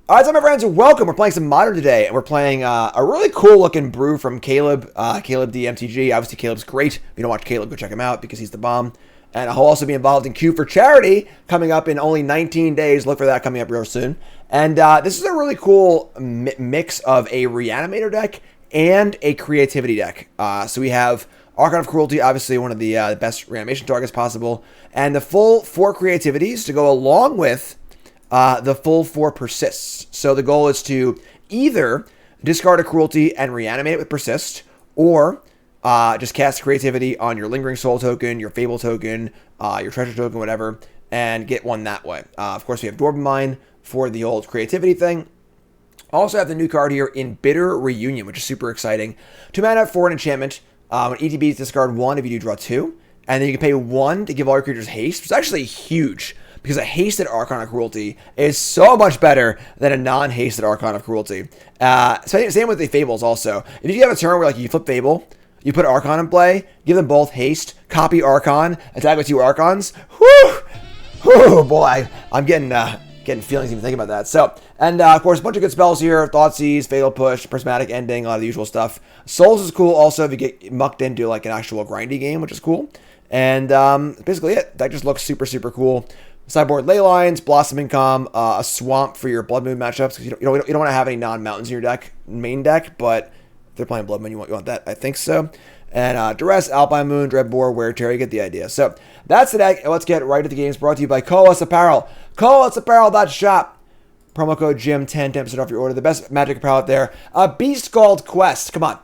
All right, so my friends, welcome. We're playing some Modern today, and we're playing a really cool-looking brew from Caleb, Caleb the MTG. Obviously, Caleb's great. If you don't watch Caleb, go check him out because he's the bomb. And he'll also be involved in Q for Charity coming up in only 19 days. Look for that coming up real soon. And this is a really cool mix of a Reanimator deck and a Creativity deck. So we have Archon of Cruelty, obviously one of the best reanimation targets possible, and the full 4 creativities to go along with the full 4 persists. So the goal is to either discard a cruelty and reanimate it with persist, or just cast creativity on your lingering soul token, your fable token, your treasure token, whatever, and get one that way. Of course, we have Dwarven Mine for the old creativity thing. Also have the new card here in Bitter Reunion, which is super exciting. 2 mana for an enchantment. When ETBs, discard 1 if you do draw 2. And then you can pay 1 to give all your creatures haste, which is actually huge, because a hasted Archon of Cruelty is so much better than a non-hasted Archon of Cruelty. Same with the Fables also. If you have a turn where like you flip Fable, you put Archon in play, give them both haste, copy Archon, attack with 2 Archons. Whew, boy, I'm getting feelings even thinking about that. So, and of course, a bunch of good spells here: Thoughtseize, Fatal Push, Prismatic Ending, a lot of the usual stuff. Souls is cool also if you get mucked into like an actual grindy game, which is cool. And basically it. That just looks super, super cool. Sideboard Leylines, Blossoming Calm, a Swamp for your Blood Moon matchups, because you don't want to have any non-mountains in your main deck, but if they're playing Blood Moon, you want that, I think so. And Duress, Alpine Moon, Dreadbore, Wear Tear, you get the idea. So that's the deck. Let's get right to the games, brought to you by Colas Apparel. ColasApparel.shop. Promo code Jim10, 10% off your order. The best Magic apparel out there. Beast Called Quest. Come on.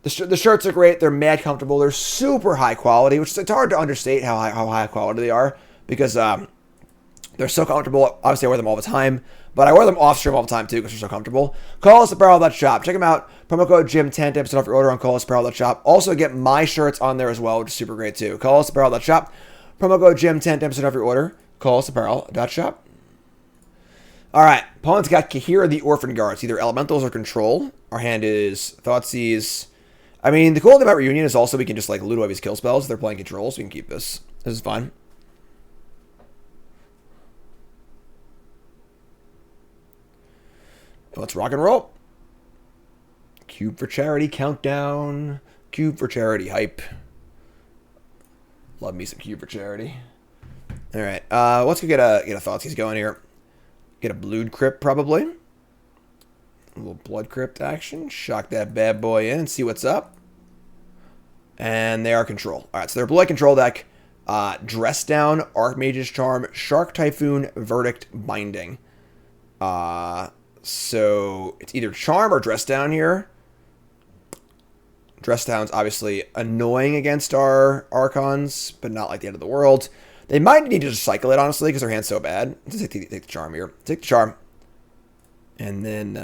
The shirts are great. They're mad comfortable. They're super high quality, which it's hard to understate how high quality they are, because they're so comfortable. Obviously, I wear them all the time, but I wear them off stream all the time too because they're so comfortable. ColasApparel.shop. Check them out. Promo code Jim10, 10% off your order on ColasApparel.shop. Also get my shirts on there as well, which is super great too. ColasApparel.shop. Promo code Jim10, 10% off your order. ColasApparel.shop. All right, opponent's got Kahira the Orphan Guard. It's either Elementals or Control. Our hand is Thoughtseize. I mean, the cool thing about Reunion is also we can just like loot away these kill spells if they're playing Control, so we can keep this. This is fine. Let's rock and roll. Cube for Charity countdown. Cube for Charity hype. Love me some Cube for Charity. All right, let's go get a Thoughtseize going here. Get a Blood Crypt probably. A little Blood Crypt action. Shock that bad boy in and see what's up. And they are Control. All right, so they're Blood Control deck. Dress Down, Archmage's Charm, Shark Typhoon, Verdict, Binding. So it's either Charm or Dress Down here. Dress Down's obviously annoying against our Archons, but not like the end of the world. They might need to just cycle it, honestly, because their hand's so bad. Let's take the Charm here. Take the Charm. And then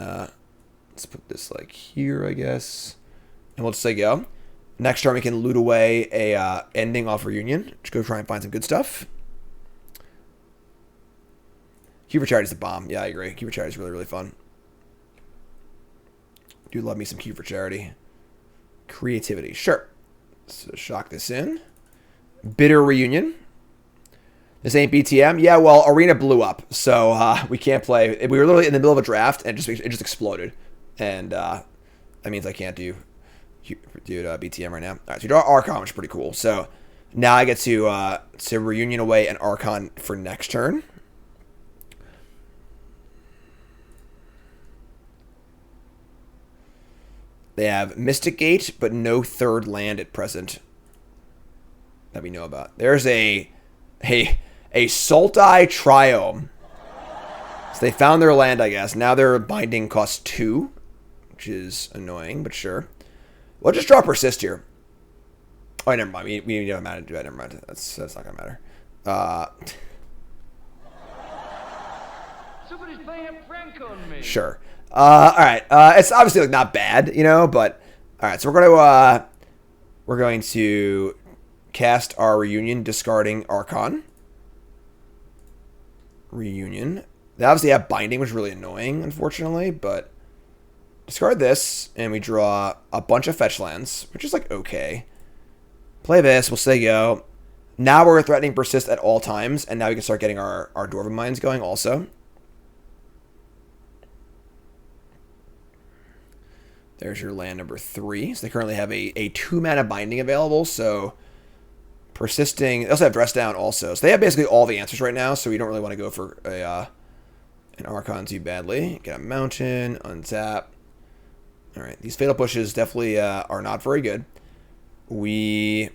let's put this like here, I guess. And we'll just say go. Next turn we can loot away a ending off Reunion. Just go try and find some good stuff. Cube for Charity is the bomb. Yeah, I agree. Cube for Charity is really, really fun. Do love me some Cube for Charity. Creativity. Sure. So shock this in. Bitter Reunion. This ain't BTM. Yeah, well, Arena blew up, so we can't play. We were literally in the middle of a draft, and it just exploded. And that means I can't do BTM right now. All right, so you draw Archon, which is pretty cool. So now I get to Reunion away an Archon for next turn. They have Mystic Gate, but no third land at present that we know about. There's a Savai Triome. So they found their land, I guess. Now their binding costs 2, which is annoying, but sure. We'll just draw Persist here. Oh, never mind. We don't matter to do that. Never mind. That's not gonna matter. Somebody's playing a prank on me. Sure. All right. It's obviously like not bad, but all right. So we're going to cast our Reunion, discarding Archon. Reunion. They obviously have Binding, which is really annoying, unfortunately, but discard this, and we draw a bunch of fetch lands, which is like okay. Play this. We'll say go. Now we're threatening Persist at all times, and now we can start getting our Dwarven Mines going also. There's your land number 3. So they currently have a 2-mana binding available, so persisting. They also have Dress Down also. So they have basically all the answers right now, so we don't really want to go for an Archon too badly. Get a mountain, untap. Alright, these fatal pushes definitely are not very good. Just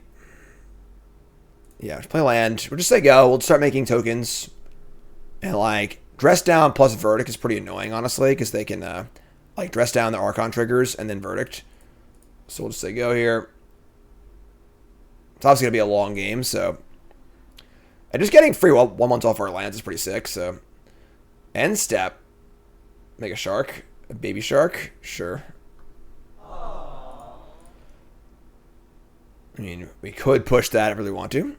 play land. We'll just say go. We'll start making tokens. And like, Dress Down plus Verdict is pretty annoying, honestly, because they can like dress down the Archon triggers and then Verdict. So we'll just say go here. It's obviously going to be a long game, so. And just getting free 1 month off our lands is pretty sick, so. End step. Make a shark. A baby shark. Sure. I mean, we could push that if we really want to.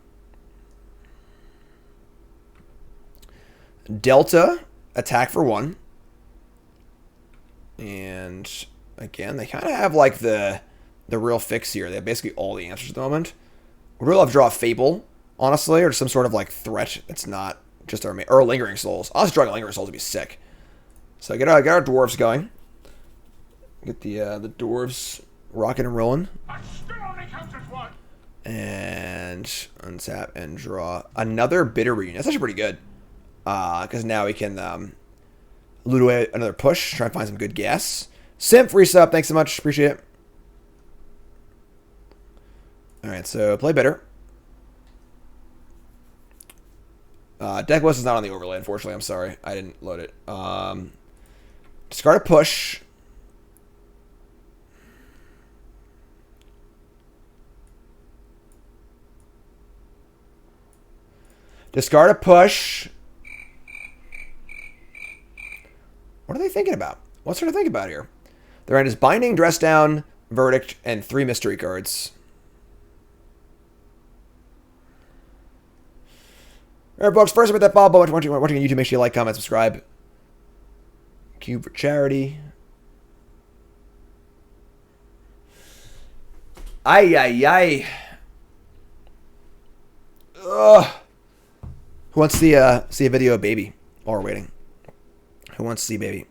Delta. Attack for 1. And again, they kind of have like the real fix here. They have basically all the answers at the moment. We'd really love to draw a Fable, honestly, or some sort of like threat that's not just our main, or Lingering Souls. Honestly, drawing a Lingering Souls would be sick. So get our dwarves going. Get the dwarves rocking and rolling. And untap and draw another Bitter Reunion. That's actually pretty good. Because now we can loot away another push, try and find some good gas. Simp, resub, thanks so much, appreciate it. Alright, so play Bitter. Deck list is not on the overlay, unfortunately, I'm sorry. I didn't load it. Discard a push. Discard a push. What are they thinking about? What's there to think about here? Their end is Binding, Dress Down, Verdict, and 3 mystery cards. Alright, folks, first with that Bob, watching on YouTube, make sure you like, comment, subscribe. Cube for charity. Ay. Ugh. Who wants to see a video of Baby while we're waiting? Who wants to see Baby?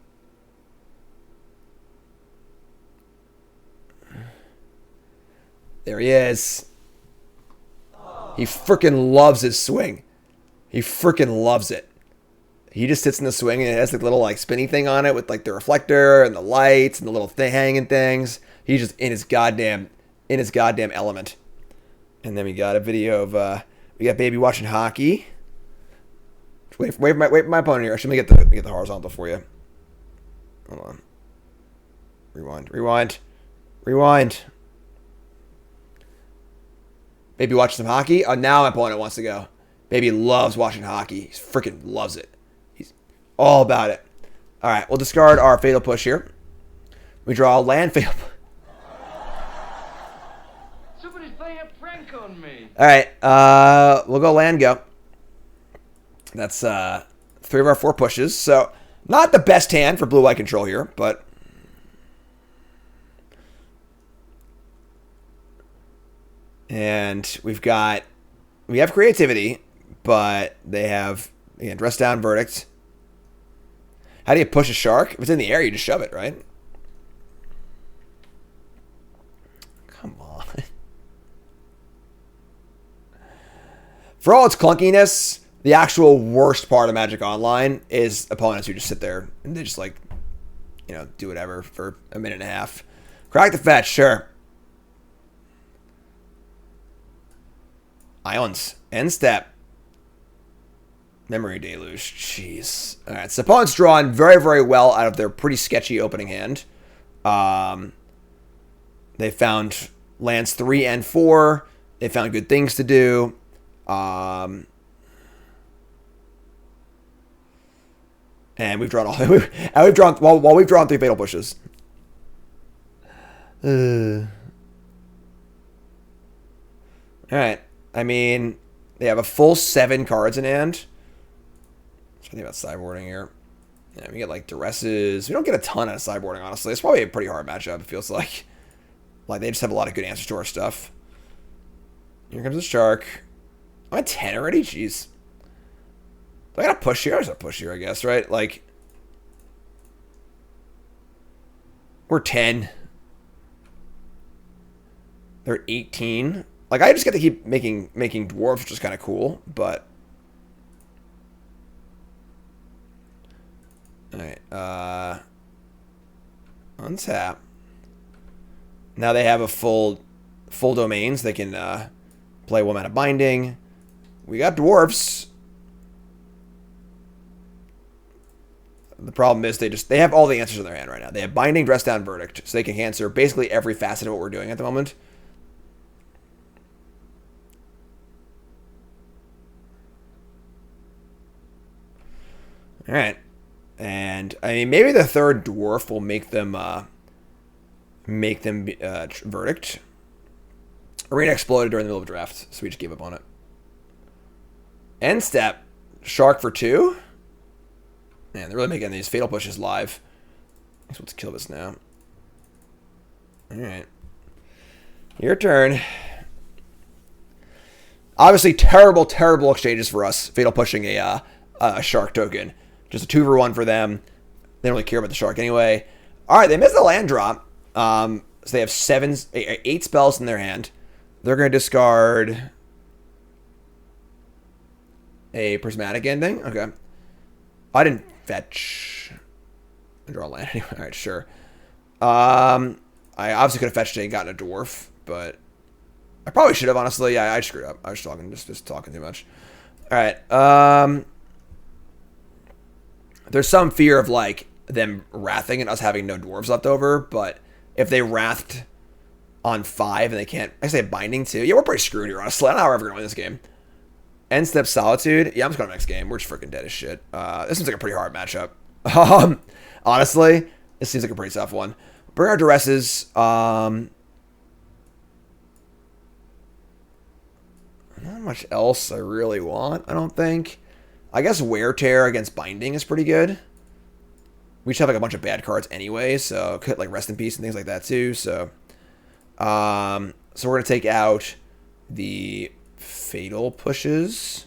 There he is. He freaking loves his swing. He freaking loves it. He just sits in the swing and it has the little like spinny thing on it with like the reflector and the lights and the little thing hanging things. He's just in his goddamn element. And then we got a video of we got Baby watching hockey. Wait for my opponent here. Actually, let me get the horizontal for you. Hold on. Rewind. Baby watching some hockey. Oh, now my opponent wants to go. Baby loves watching hockey. He freaking loves it. He's all about it. All right, we'll discard our fatal push here. We draw a land fatal. Somebody's playing a prank on me. All right, we'll go land go. That's 3 of our 4 pushes. So not the best hand for blue-white control here, but and we have creativity, but they have again Dress Down, Verdict. How do you push a shark? If it's in the air, you just shove it, right? Come on. For all its clunkiness, the actual worst part of Magic Online is opponents who just sit there and they just like, do whatever for a minute and a half. Crack the fetch, sure. Islands. End step. Memory Deluge. Jeez. Alright, so opponents drawn very, very well out of their pretty sketchy opening hand. They found lands 3 and 4. They found good things to do. And we've drawn we've drawn 3 fatal pushes. Alright. I mean, they have a full 7 cards in hand. So I think about sideboarding here. Yeah, we get like Duresses. We don't get a ton out of sideboarding, honestly. It's probably a pretty hard matchup, it feels like. Like, they just have a lot of good answers to our stuff. Here comes the shark. I'm at 10 already? Jeez. Do I got to push here? I just got to push here, I guess, right? Like, we're 10. They're 18. Like, I just get to keep making dwarves, which is kind of cool, but... Alright, untap. Now they have a full domains. They can play 1 mana binding. We got dwarves. The problem is they have all the answers in their hand right now. They have binding, dress down, verdict, so they can answer basically every facet of what we're doing at the moment. All right, and I mean maybe the 3rd dwarf will make them verdict. Arena exploded during the middle of a draft, so we just gave up on it. End step, shark for 2. Man, they're really making these fatal pushes live. So let's kill this now. All right, your turn. Obviously, terrible exchanges for us. Fatal pushing a shark token. Just a 2-for-1 for them. They don't really care about the shark anyway. All right, they missed the land drop. So they have 8 spells in their hand. They're going to discard a Prismatic Ending. Okay. I didn't fetch and draw land anyway. All right, sure. I obviously could have fetched it and gotten a dwarf, but I probably should have, honestly. Yeah, I screwed up. I was talking just talking too much. All right. There's some fear of like them wrathing and us having no dwarves left over, but if they wrathed on 5 and they can't, I say binding too. Yeah, we're pretty screwed here, honestly. I don't know how we're ever gonna win this game. End step Solitude. Yeah, I'm just going to next game. We're just freaking dead as shit. This seems like a pretty hard matchup. Honestly, this seems like a pretty tough one. Bring our Duresses. Not much else I really want, I don't think. I guess Wear Tear against Binding is pretty good. We just have like a bunch of bad cards anyway, so could like Rest in Peace and things like that too. So, so we're going to take out the fatal pushes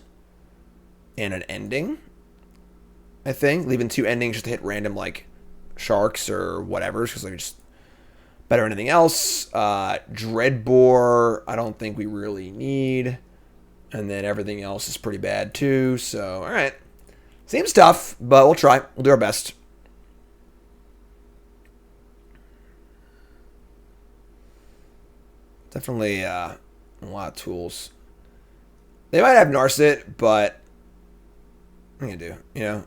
and an ending, I think, leaving 2 endings just to hit random like sharks or whatever, because they're just better than anything else. Dreadbore I don't think we really need, and then everything else is pretty bad too. So all right, seems tough, but we'll try. We'll do our best. Definitely a lot of tools. They might have Narset, but what are you gonna do? You know,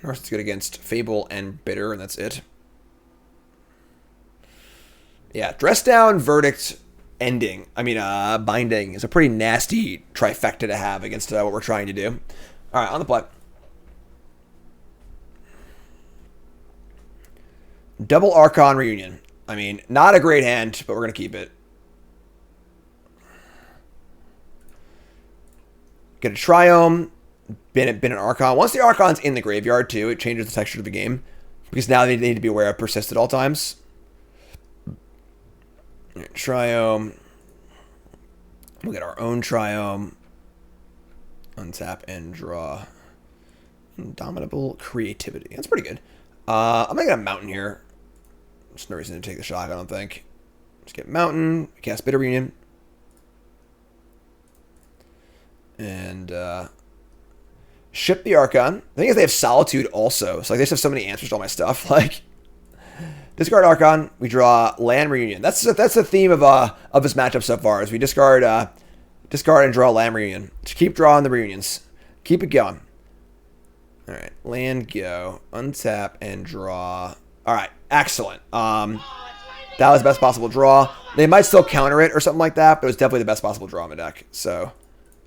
Narset's good against Fable and Bitter, and that's it. Yeah, Dress Down, Verdict, Ending. I mean, Binding is a pretty nasty trifecta to have against what we're trying to do. All right, on the play. Double Archon Reunion. I mean, not a great hand, but we're gonna keep it. Get a Triome, bin an Archon. Once the Archon's in the graveyard, too, it changes the texture of the game. Because now they need to be aware of Persist at all times. Right, Triome. We'll get our own Triome. Untap and draw. Indomitable Creativity. That's pretty good. I'm going to get a Mountain here. There's no reason to take the shot, I don't think. Just get Mountain. Cast Bitter Reunion. And ship the Archon. The thing is, they have Solitude also. So like, they just have so many answers to all my stuff. Like, discard Archon. We draw Land Reunion. That's the theme of this matchup so far. Is we discard and draw Land Reunion. Just keep drawing the reunions. Keep it going. All right, land go. Untap and draw. All right, excellent. That was the best possible draw. They might still counter it or something like that, but it was definitely the best possible draw in the deck. So.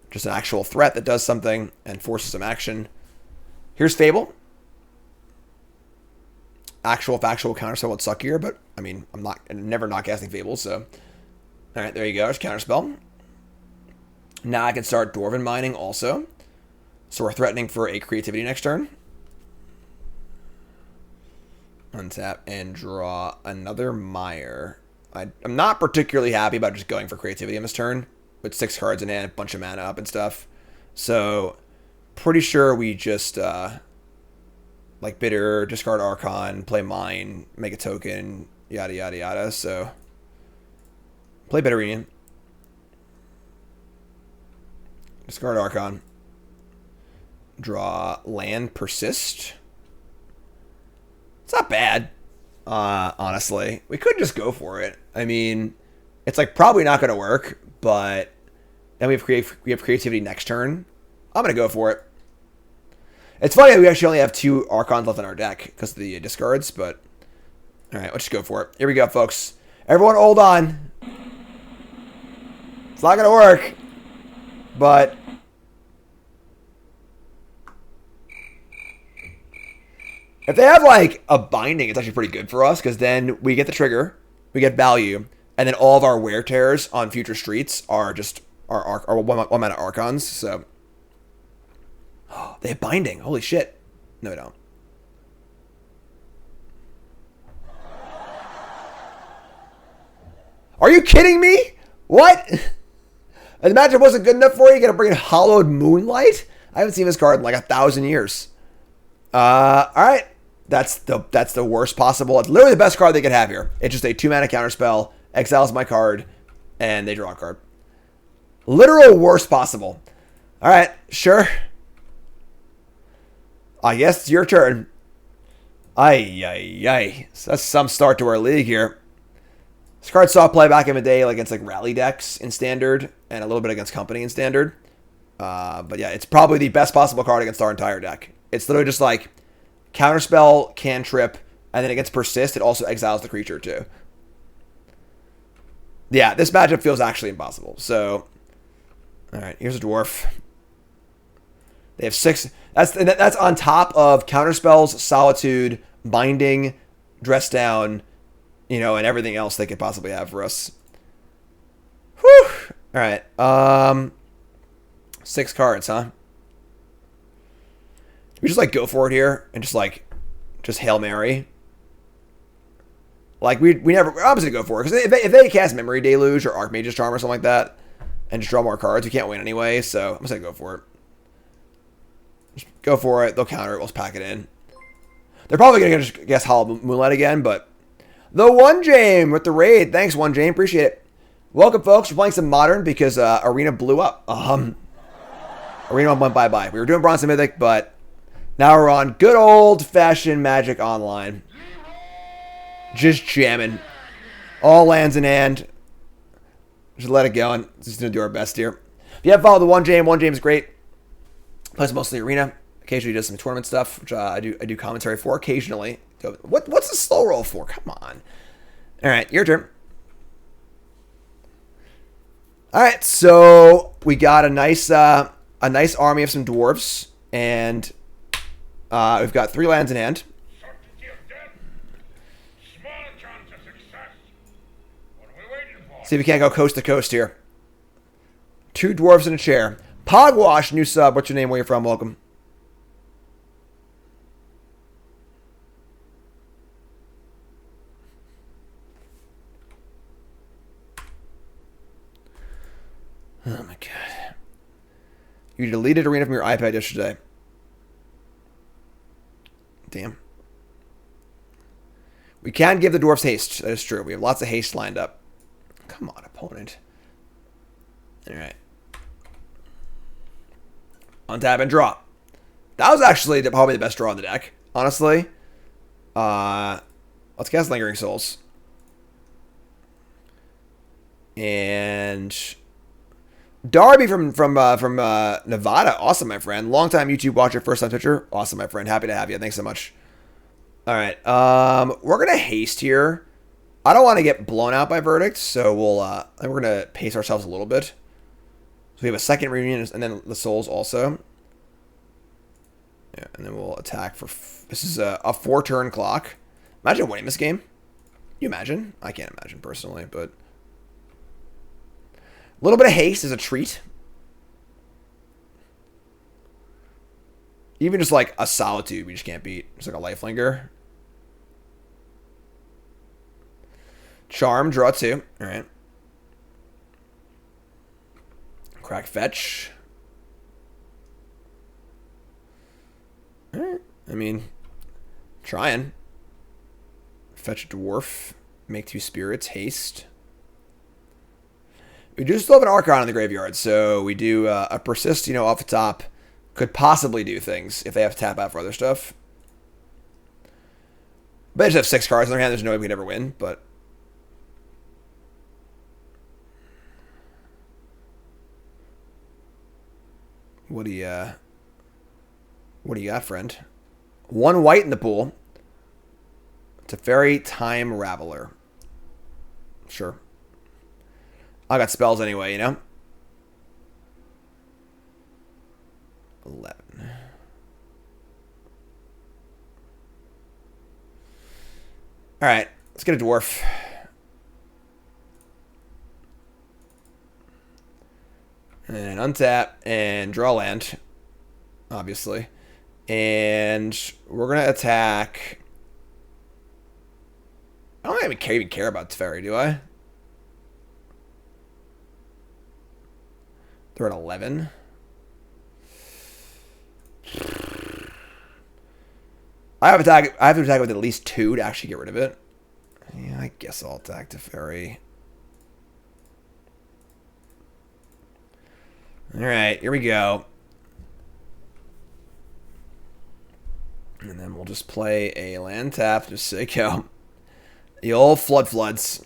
Just an actual threat that does something and forces some action. Here's Fable. Actual factual counter spell would suck here, but I mean, I'm never not casting Fable, so. Alright, there you go. There's counter spell. Now I can start Dwarven mining also. So we're threatening for a creativity next turn. Untap and draw another Mire. I'm not particularly happy about just going for creativity on this turn. With 6 cards in hand, a bunch of mana up and stuff. So, pretty sure we just, like, Bitter, discard Archon, play Mine, make a token, yada, yada, yada. So, Play Better Union. Discard Archon. Draw land, persist. It's not bad, honestly. We could just go for it. I mean, it's like probably not going to work, but then we have creativity next turn. I'm going to go for it. It's funny that we actually only have 2 Archons left in our deck because of the discards, but all right, let's just go for it. Here we go, folks. Everyone hold on. It's not going to work, but if they have, like, a binding, it's actually pretty good for us, because then we get the trigger, we get value, and then all of our wear tears on future streets are just our 1-mana Archons, so. Oh, they have binding. Holy shit. No, they don't. Are you kidding me? What? And the matchup wasn't good enough for you? You gotta bring in Hallowed Moonlight? I haven't seen this card in like 1,000 years. Alright. That's the worst possible. It's literally the best card they could have here. It's just a 2-mana counterspell, exiles my card, and they draw a card. Literal worst possible. Alright, sure. I guess it's your turn. Ay. So that's some start to our league here. This card saw play back in the day like against like rally decks in Standard, and a little bit against Company in Standard. But yeah, it's probably the best possible card against our entire deck. It's literally just like counterspell, cantrip, and then against persist, it also exiles the creature too. Yeah, this matchup feels actually impossible. So, all right, here's a dwarf. They have 6. That's on top of counterspells, solitude, binding, dress down, you know, and everything else they could possibly have for us. Whew. All right. 6 cards, huh? We just like go for it here and just Hail Mary. Like we're obviously go for it because if they cast Memory Deluge or Archmage's Charm or something like that and just draw more cards, we can't win anyway. So I'm just gonna go for it. Just go for it. They'll counter it. We'll just pack it in. They're probably gonna just guess Hallowed Moonlight again, but the One Jame with the raid. Thanks, One Jame. Appreciate it. Welcome, folks. We're playing some Modern because Arena blew up. Arena went bye-bye. We were doing Bronze and Mythic, but now we're on good old-fashioned Magic Online. Just jamming. All lands in hand. Just let it go and just gonna do our best here. If you haven't followed the One Jame's great. Plays mostly Arena. Occasionally does some tournament stuff, which I do commentary for occasionally. What's the slow roll for? Come on. All right, your turn. All right, so we got a nice army of some dwarves, and we've got 3 lands in hand. See if we can't go coast to coast here. 2 dwarves in a chair. Pogwash, new sub. What's your name? Where you from? Welcome. Oh my god. You deleted Arena from your iPad yesterday. Damn. We can give the dwarves haste. That is true. We have lots of haste lined up. Come on, opponent. Alright. Untap and draw. That was actually probably the best draw in the deck, honestly. Let's cast Lingering Souls. And Darby from Nevada. Awesome, my friend. Long-time YouTube watcher, first-time Twitcher. Awesome, my friend. Happy to have you. Thanks so much. All right. We're going to haste here. I don't want to get blown out by Verdict, so we're going to pace ourselves a little bit. So we have a second reunion, and then the Souls also. Yeah, and then we'll attack for... This is a 4-turn clock. Imagine winning this game. You imagine? I can't imagine, personally, but... A little bit of haste is a treat. Even just like a Solitude, we just can't beat. Just like a Lifelinger. Charm, draw 2. Alright. Crack Fetch. Alright. I mean, trying. Fetch a Dwarf. Make 2 spirits. Haste. We do still have an Archon in the graveyard, so we do a Persist, off the top. Could possibly do things if they have to tap out for other stuff. But they just have 6 cards in their hand. There's no way we could ever win, but... What do you got, friend? 1 white in the pool. Teferi Time Raveler. Sure. I got spells anyway, 11. Alright, let's get a dwarf. And untap and draw land, obviously. And we're going to attack... I don't even care about Teferi, do I? They're at 11. I have to attack with at least 2 to actually get rid of it. Yeah, I guess I'll attack Teferi. Alright, here we go. And then we'll just play a land tap, just so you go. The old floods.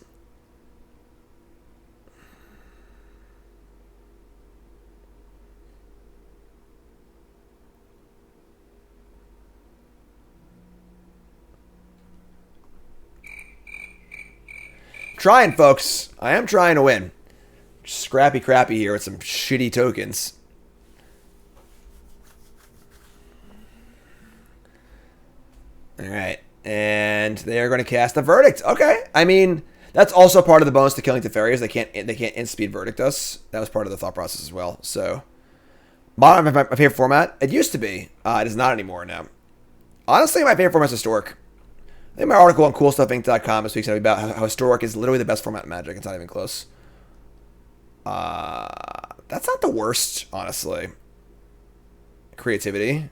Trying, folks. I am trying to win. Scrappy crappy here with some shitty tokens. Alright. And they are going to cast a Verdict. Okay. I mean, that's also part of the bonus to killing Teferi is they can't in-speed Verdict us. That was part of the thought process as well. So, Modern is my favorite format. It used to be. It is not anymore now. Honestly, my favorite format is Historic. I think my article on CoolStuffInc.com speaks about how Historic is literally the best format in Magic. It's not even close. That's not the worst, honestly. Creativity.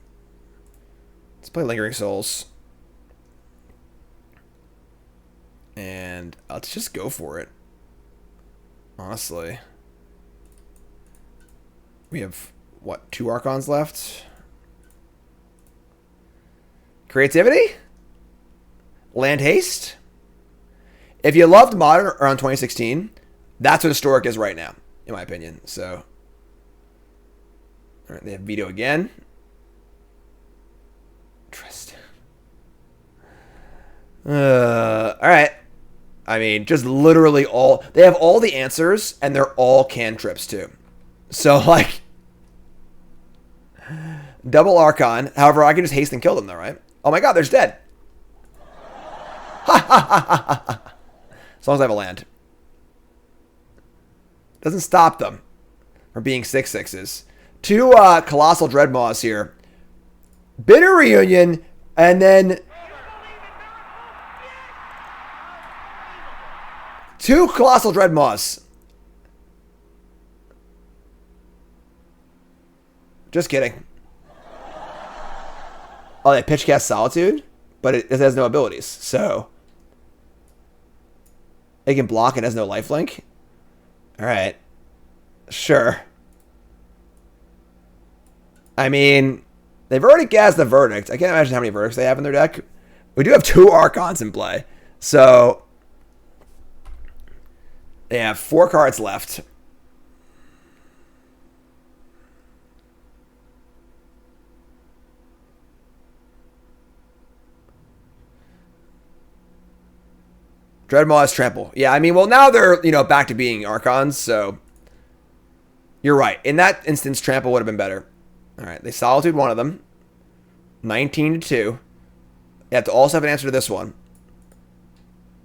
Let's play Lingering Souls. And let's just go for it. Honestly. We have, what, 2 Archons left? Creativity? Land Haste? If you loved Modern around 2016, that's what Historic is right now, in my opinion. So, all right, they have Veto again. Tristan. All right. I mean, just literally all... They have all the answers, and they're all cantrips, too. So, like... Double Archon. However, I can just haste and kill them, though, right? Oh my god, they're dead. Ha ha ha ha ha. As long as I have a land. Doesn't stop them from being 6/6s. 2 Colossal Dreadmaws here. Bitter Reunion, and then... 2 Colossal Dreadmaws. Just kidding. Oh, they pitch cast Solitude? But it has no abilities, so... It can block and has no lifelink? Alright. Sure. I mean, they've already cast the Verdict. I can't imagine how many Verdicts they have in their deck. We do have 2 Archons in play. So... They have 4 cards left. Dreadmaw is Trample. Yeah, I mean, well, now they're, back to being Archons, so... You're right. In that instance, Trample would have been better. Alright, they Solitude one of them. 19-2. You have to also have an answer to this one.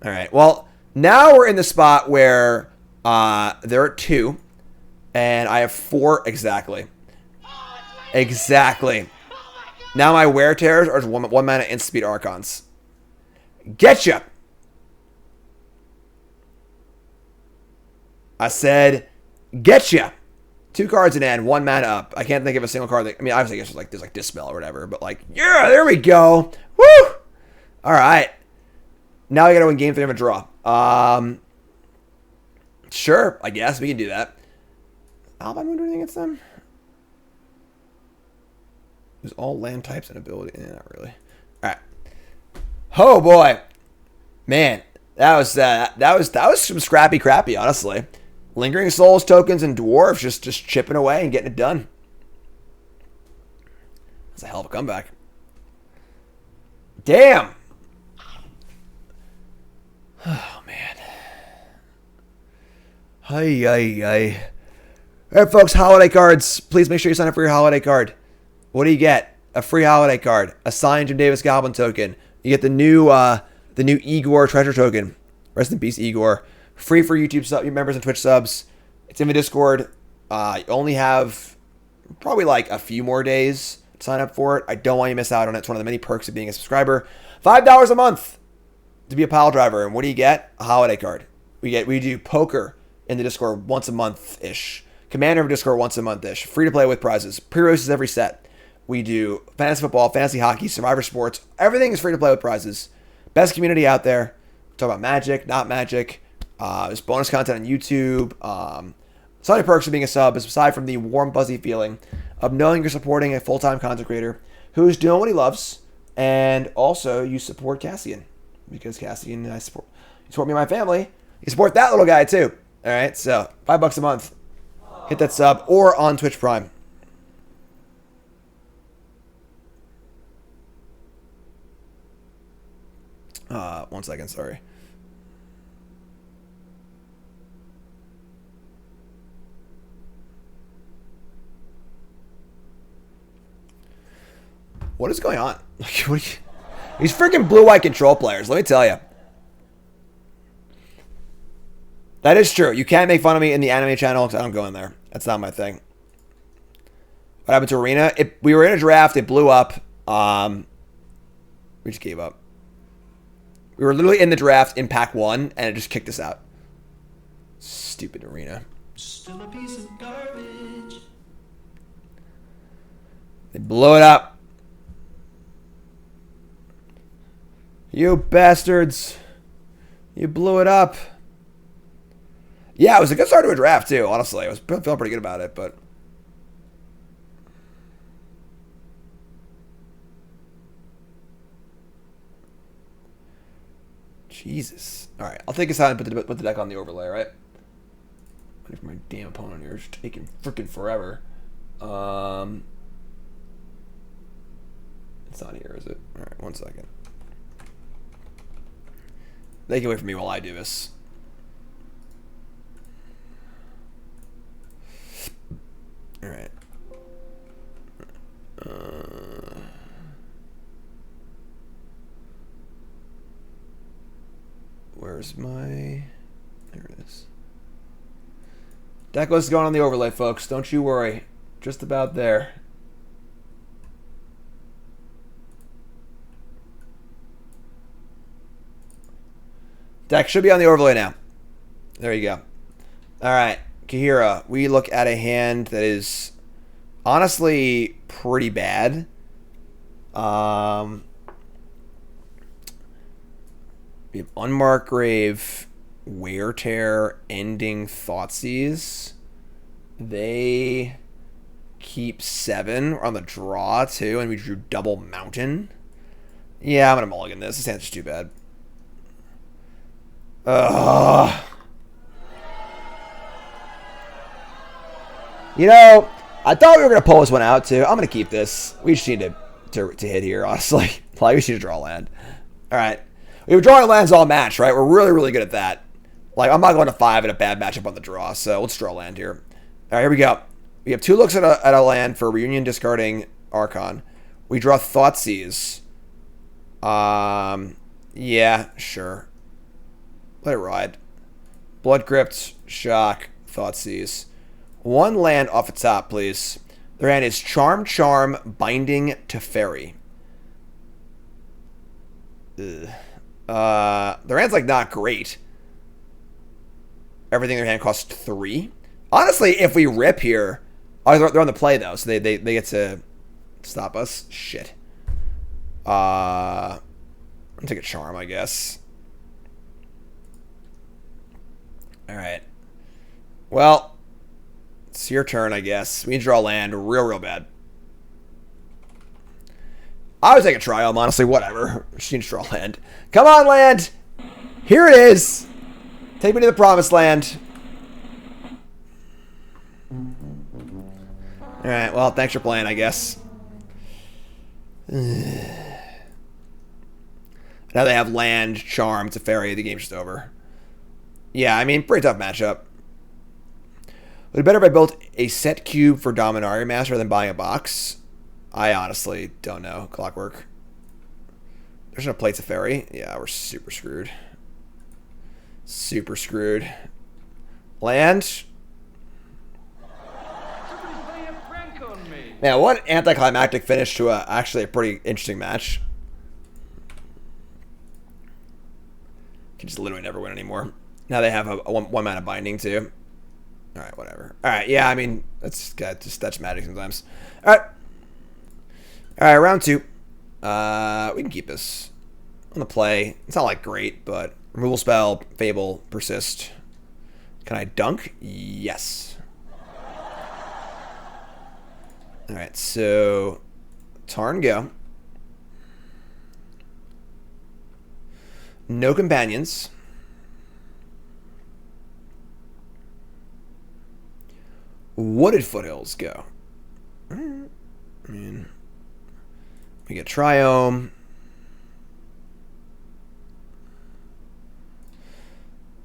Alright, well, now we're in the spot where they're at 2, and I have 4 exactly. Exactly. Now my Wear Tears are just 1 mana instant speed Archons. Getcha! I said, getcha. 2 cards in hand, 1 mana up. I can't think of a single card that... I mean, obviously, I guess there's like Dispel or whatever, but yeah, there we go. Woo! All right. Now I got to win game 3 of a draw. Sure, I guess we can do that. Alpine Moon do anything against them? Use all land types and ability. Not really. All right. Oh boy, man, that was some scrappy crappy, honestly. Lingering Souls tokens and dwarves just chipping away and getting it done. That's a hell of a comeback. Damn. Oh man. Hey, folks, holiday cards. Please make sure you sign up for your holiday card. What do you get? A free holiday card, a signed Jim Davis Goblin token. You get the new Igor treasure token. Rest in peace, Igor. Free for YouTube members and Twitch subs. It's in the Discord. You only have probably like a few more days to sign up for it. I don't want you to miss out on it. It's one of the many perks of being a subscriber. $5 a month to be a pile driver. And what do you get? A holiday card. We do poker in the Discord once a month-ish. Commander of Discord once a month-ish. Free to play with prizes. Pre-releases every set. We do fantasy football, fantasy hockey, survivor sports. Everything is free to play with prizes. Best community out there. Talk about magic, not magic. There's bonus content on YouTube. So many perks of being a sub, aside from the warm, fuzzy feeling of knowing you're supporting a full-time content creator who's doing what he loves, and also you support Cassian, because Cassian and I support me and my family. You support that little guy too. All right, so $5 a month. Hit that sub or on Twitch Prime. One second, sorry. What is going on? These freaking blue-white control players, let me tell you. That is true. You can't make fun of me in the anime channel because I don't go in there. That's not my thing. What happened to Arena? We were in a draft. It blew up. We just gave up. We were literally in the draft in pack 1, and it just kicked us out. Stupid Arena. Still a piece of garbage. They blew it up. You bastards. You blew it up. Yeah, it was a good start to a draft, too, honestly. I was feeling pretty good about it, but... Jesus. All right, I'll take a side and put the deck on the overlay, right? Waiting for my damn opponent here. It's taking freaking forever. It's not here, is it? All right, 1 second. They can wait for me while I do this. All right. Where's my... There it is. Deck list is going on the overlay, folks. Don't you worry. Just about there. Deck should be on the overlay now. There you go. All right. Kahira, we look at a hand that is honestly pretty bad. We have Unmarked Grave, Wear Tear, Ending, Thoughtseize. They keep 7. We're on the draw, too, and we drew double Mountain. Yeah, I'm going to mulligan this. This hand's just too bad. You know, I thought we were going to pull this one out, too. I'm going to keep this. We just need to hit here, honestly. Like, we should draw land. All right. We were drawing lands all match, right? We're really, really good at that. Like, I'm not going to 5 in a bad matchup on the draw, so let's draw land here. All right, here we go. We have 2 looks at a land for Reunion discarding Archon. We draw Thoughtseize. Yeah, sure. Let it ride. Blood Crypt, Shock, Thoughtseize. 1 land off the top, please. Their hand is Charm, Binding to Fairy. Ugh. Their hand's like not great. Everything in their hand costs 3. Honestly, if we rip here, oh, they're on the play though, so they get to stop us. Shit. I'll take a Charm, I guess. All right. Well, it's your turn, I guess. We need to draw land real bad. I would take a Triome, honestly. Whatever. Just need to draw land. Come on, land! Here it is! Take me to the promised land. Alright, well, thanks for playing, I guess. Now they have land, charm, Teferi. The game's just over. Yeah, I mean, pretty tough matchup. Would it be better if I built a set cube for Dominaria Master than buying a box? I honestly don't know. Clockwork. There's no play Teferi. Yeah, we're super screwed. Super screwed. Land. Man, what anticlimactic finish to actually a pretty interesting match. Can just literally never win anymore. Now they have a one mana binding too. All right, whatever. All right, yeah, I mean that's magic sometimes. All right, round 2. We can keep this on the play. It's not like great, but removal spell, Fable, Persist. Can I dunk? Yes. All right, so Tarn go. No companions. Wooded Foothills go. I mean, we get Triome.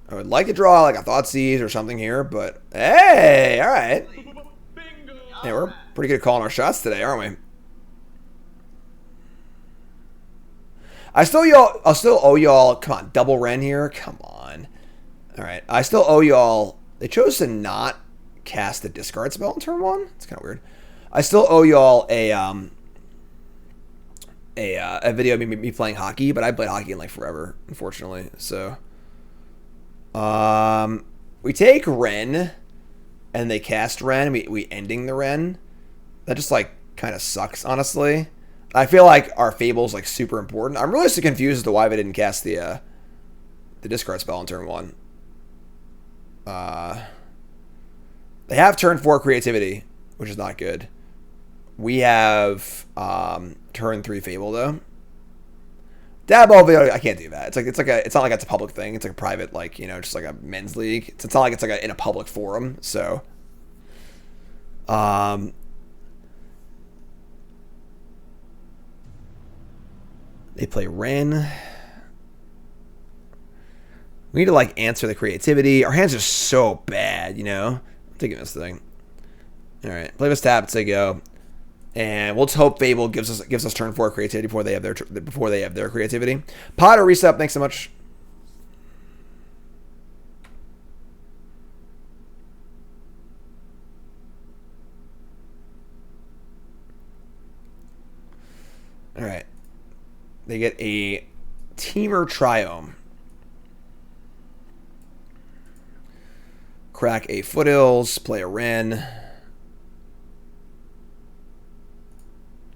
I would like to draw like a Thoughtseize or something here, but hey, all right. Yeah, we're pretty good at calling our shots today, aren't we? I'll still owe y'all. Come on, double Ren here. Come on. All right, I still owe y'all. They chose to not cast the discard spell in turn 1. It's kind of weird. I still owe y'all a video of me playing hockey, but I played hockey in like forever, unfortunately. So, we take Ren. And they cast Ren, we ending the Ren. That just like kind of sucks, honestly. I feel like our Fable's like super important. I'm really so confused as to why they didn't cast the discard spell on turn 1. They have turn 4 creativity, which is not good. We have turn 3 Fable though. Dabo video, I can't do that. It's not like it's a public thing. It's like a private, like, just like a men's league. It's not like it's like in a public forum. So, they play Ren. We need to like answer the creativity. Our hands are so bad, I'm taking this thing. All right, play this tap. Say go. And we'll just hope Fable gives us turn 4 creativity before they have their creativity. Potter reset. Thanks so much. All right. They get a Teamer Triome. Crack a Foothills. Play a Ren.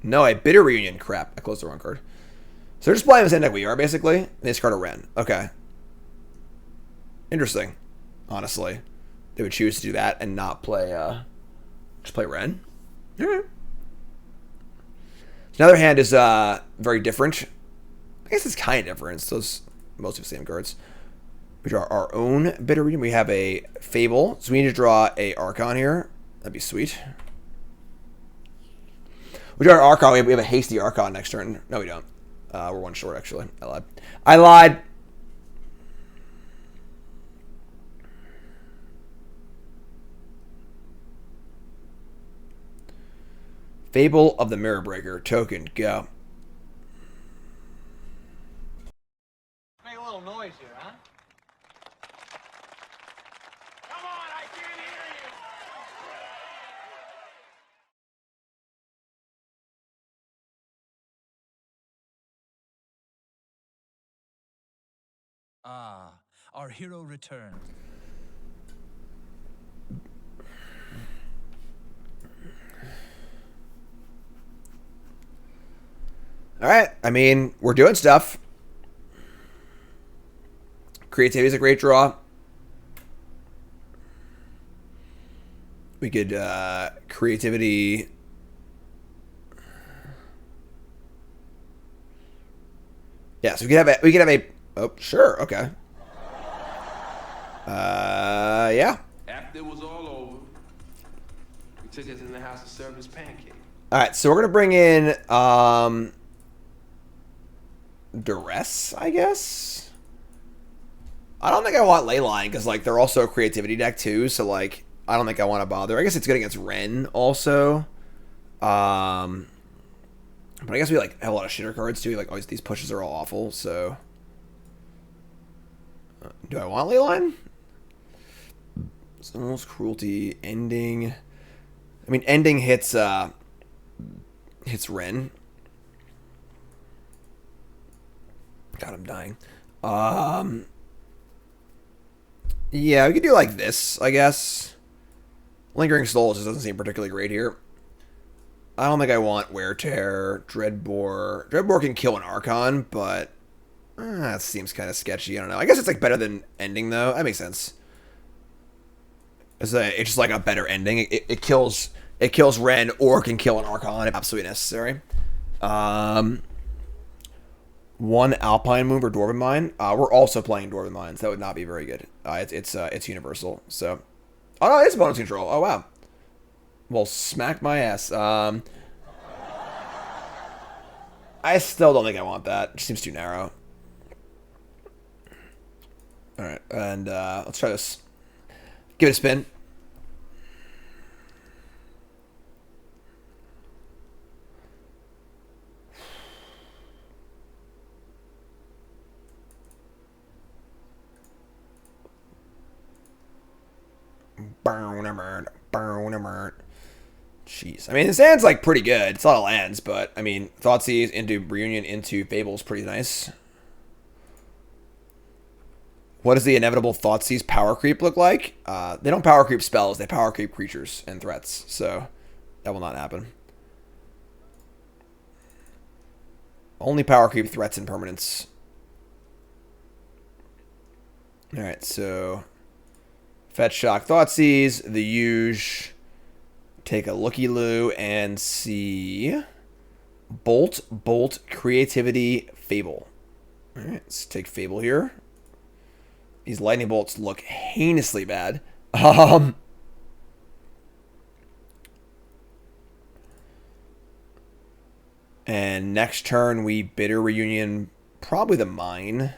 No, a Bitter Reunion. Crap, I closed the wrong card. So they're just playing the same deck we are, basically. And they discard a Ren. Okay. Interesting. Honestly. They would choose to do that and not play, just play Ren. Alright. Another hand is, very different. I guess it's kind of different. It's those mostly the same cards. We draw our own Bitter Reunion. We have a Fable. So we need to draw a Archon here. That'd be sweet. We draw our Archon. We have a Hasty Archon next turn. No, we don't. We're one short, actually. I lied. Fable of the Mirror Breaker. Token. Go. Make a little noise here, huh? Come on, I can't hear you! Ah, our hero returned. All right. I mean, we're doing stuff. Creativity is a great draw. We could creativity. Yeah, so we could have a. Oh, sure, okay. Yeah. After it was all over, we took us in the house and served us pancakes. All right, so we're gonna bring in Duress, I guess. I don't think I want Leyline because like they're also a creativity deck too, so like I don't think I want to bother. I guess it's good against Ren also. But I guess we like have a lot of shitter cards too. Like always, these pushes are all awful. So, do I want Leyline? Archon Cruelty ending. I mean, ending hits Ren. God, I'm dying. Yeah, we could do like this, I guess. Lingering Souls just doesn't seem particularly great here. I don't think I want Wear Tear, Dreadbore. Dreadbore can kill an Archon, but that seems kind of sketchy. I don't know. I guess it's like better than ending though. That makes sense. It's just like a better ending. It kills Ren or can kill an Archon if absolutely necessary. One Alpine Moon for Dwarven Mine. We're also playing Dwarven Mines. That would not be very good. It's universal. So, oh no, it's bonus control. Oh wow. Well, smack my ass. I still don't think I want that. It seems too narrow. All right, and let's try this. Give it a spin. Jeez. I mean, this hand's like pretty good. It's a lot of lands, but I mean, Thoughtseize into Reunion into Fable is pretty nice. What does the inevitable Thoughtseize power creep look like? They don't power creep spells. They power creep creatures and threats. So that will not happen. Only power creep threats and permanents. Alright, so Fetch Shock Thoughtseize, the Huge. Take a looky-loo and see Bolt, Creativity, Fable. Alright, let's take Fable here. These lightning bolts look heinously bad. And next turn we Bitter Reunion, probably the Mine.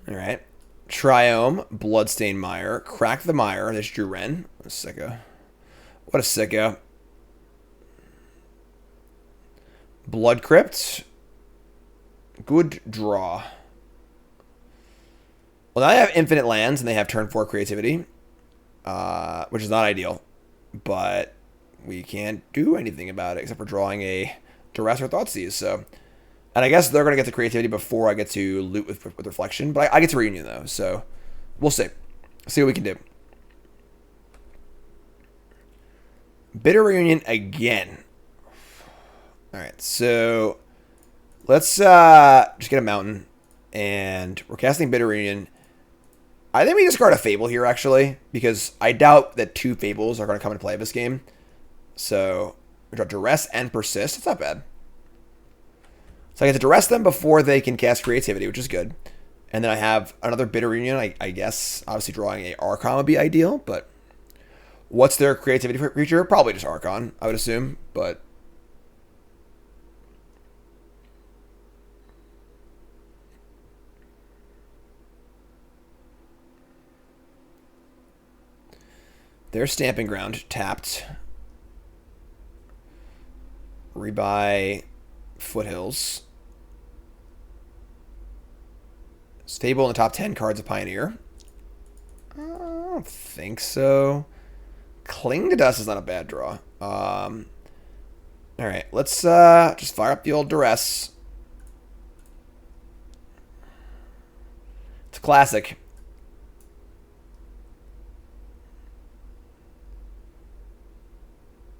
Alright. Triome, Bloodstained Mire, Crack the Mire. There's Drew Ren. What a sicko. What a sicko. Blood Crypt. Good draw. Well, now they have infinite lands and they have turn 4 creativity, which is not ideal, but we can't do anything about it except for drawing a Duress or Thoughtseize. So, and I guess they're going to get the creativity before I get to loot with Reflection, but I get to Reunion though, so we'll see. See what we can do. Bitter Reunion again. All right, so let's just get a mountain, and we're casting Bitter Reunion. I think we discard a Fable here, actually, because I doubt that 2 Fables are going to come into play this game. So we draw Duress and Persist. It's not bad. So I get to Duress them before they can cast Creativity, which is good. And then I have another Bitter Reunion. I guess, obviously, drawing a Archon would be ideal, but what's their Creativity for creature? Probably just Archon, I would assume, but their Stamping Ground tapped. Rebuy Foothills. Stable in the top 10 cards of Pioneer. I don't think so. Cling to Dust is not a bad draw. Alright, let's just fire up the old Duress. It's a classic.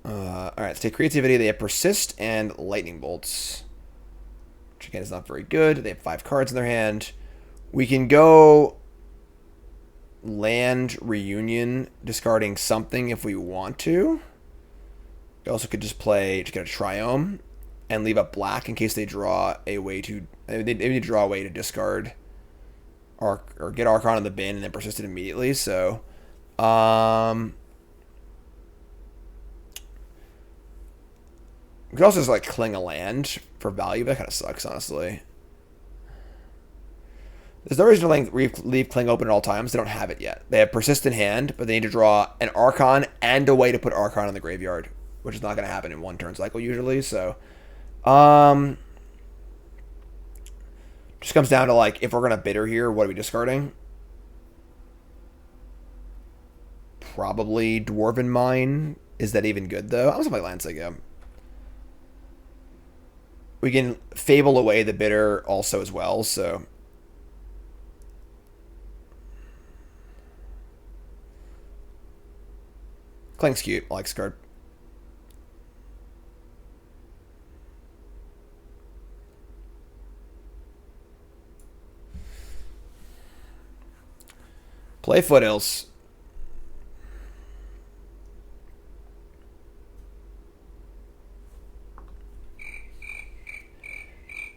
Alright, let's take Creativity. They have Persist and Lightning Bolts. which again is not very good. They have 5 cards in their hand. We can go land reunion, discarding something if we want to. We also could just play to get a Triome and leave up black in case they draw a way to draw a way to discard or get Archon in the bin and then persist it immediately. So we could also just like cling a land for value, but that kind of sucks, honestly. There's no reason to leave Cling open at all times. They don't have it yet. They have Persist in hand, but they need to draw an Archon and a way to put Archon in the graveyard, which is not going to happen in one turn cycle usually. So, just comes down to like if we're going to bitter here, what are we discarding? Probably Dwarven Mine. Is that even good though? I'm just gonna play Landscape. We can Fable away the bitter also as well. So. Cling's cute. I like this card. Play Foothills.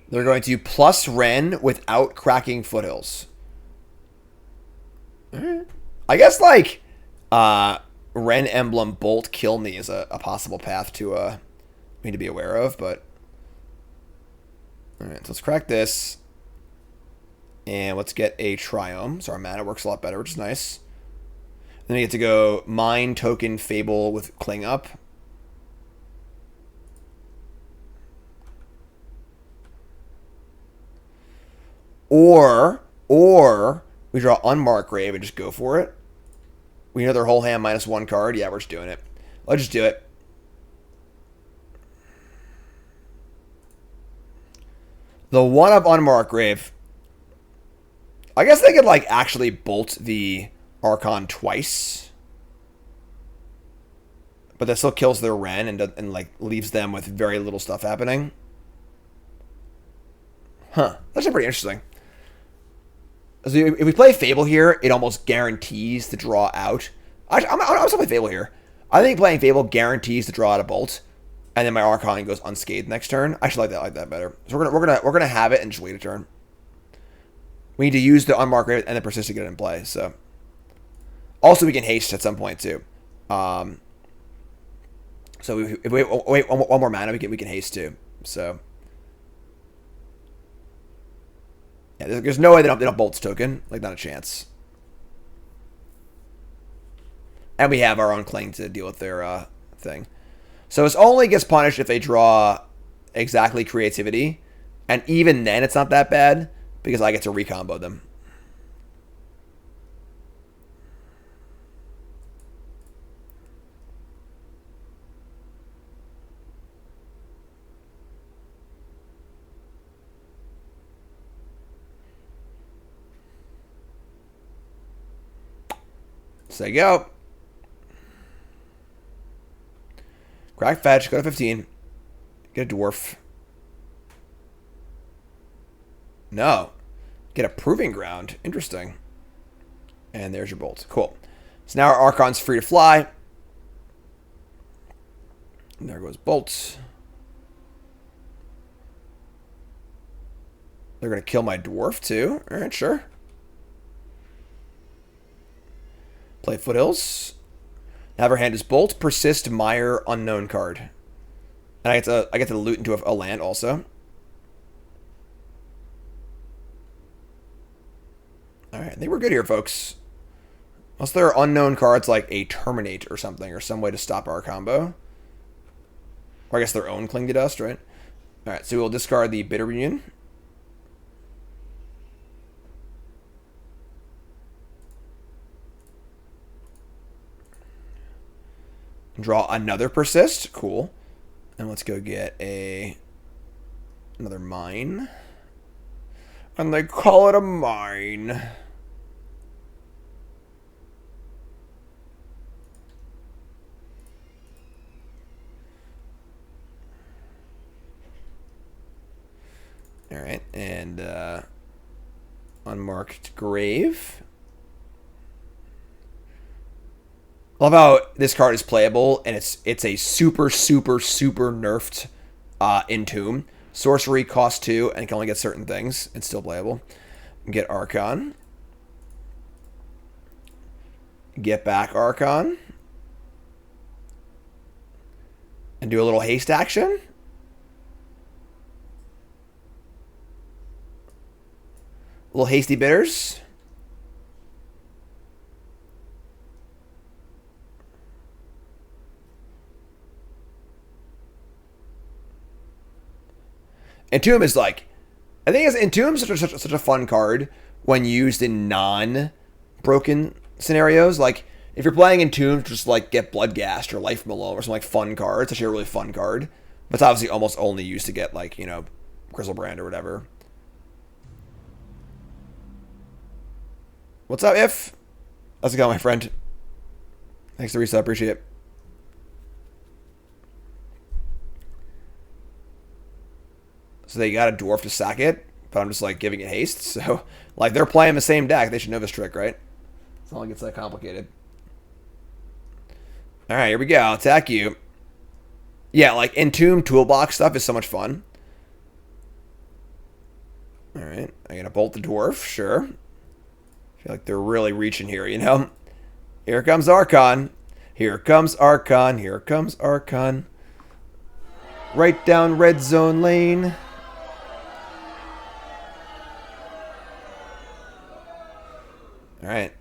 They're going to plus Ren without cracking Foothills. I guess like Ren Emblem Bolt Kill Me is a possible path to me to be aware of, but alright, so let's crack this. And let's get a Triome. So our mana works a lot better, which is nice. Then we get to go Mine, Token, Fable with Cling up. Or we draw Unmarked Grave and just go for it. We know their whole hand minus 1 card. Yeah, we're just doing it. Let's just do it. The one up Unmarked Grave. I guess they could like actually bolt the Archon twice, but that still kills their Ren and like leaves them with very little stuff happening. Huh? That's pretty interesting. So if we play Fable here, it almost guarantees to draw out. I'm also play Fable here. I think playing Fable guarantees to draw out a bolt, and then my Archon goes unscathed next turn. I should like that better. So we're gonna have it and just wait a turn. We need to use the Unmarked Grave and the Persist to get it in play. So also we can haste at some point too. So if we wait one more mana, we can haste too. So. Yeah, there's no way they don't bolts token. Like, not a chance. And we have our own Cling to deal with their thing. So it only gets punished if they draw exactly Creativity. And even then, it's not that bad because I get to recombo them. So there you go. Crack fetch, go to 15. Get a dwarf. No. Get a proving ground. Interesting. And there's your bolt. Cool. So now our Archon's free to fly. And there goes bolts. They're going to kill my dwarf too. Alright, sure. Play Foothills. Now our hand is Bolt, Persist, Mire, Unknown card. And I get to loot into a land also. Alright, I think we're good here, folks. Unless there are unknown cards like a Terminate or something, or some way to stop our combo. Or I guess their own Cling to Dust, right? Alright, so we'll discard the Bitter Union. Draw another Persist. Cool. And let's go get another Mine. And they call it a Mine. Alright, And Unmarked Grave. I love how this card is playable, and it's a super nerfed Entomb. Sorcery costs 2 and can only get certain things. It's still playable. Get Archon. Get back Archon. And do a little haste action. Little hasty bitters. Entomb is like, I think Entomb is such a fun card when used in non-broken scenarios. Like, if you're playing Entomb, just like get Bloodgast or Life Malone or some like fun card. It's actually a really fun card. But it's obviously almost only used to get like, you know, Grizzlebrand or whatever. What's up, If? How's it going, my friend? Thanks to Risa, appreciate it. So they got a dwarf to sack it, but I'm just like giving it haste. So like they're playing the same deck. They should know this trick, right? It's not like it's that complicated. All right, here we go. I'll attack you. Yeah, like Entomb toolbox stuff is so much fun. All right, I'm gonna bolt the dwarf. Sure. I feel like they're really reaching here, you know. Here comes Archon. Here comes Archon. Here comes Archon. Right down red zone lane. All right.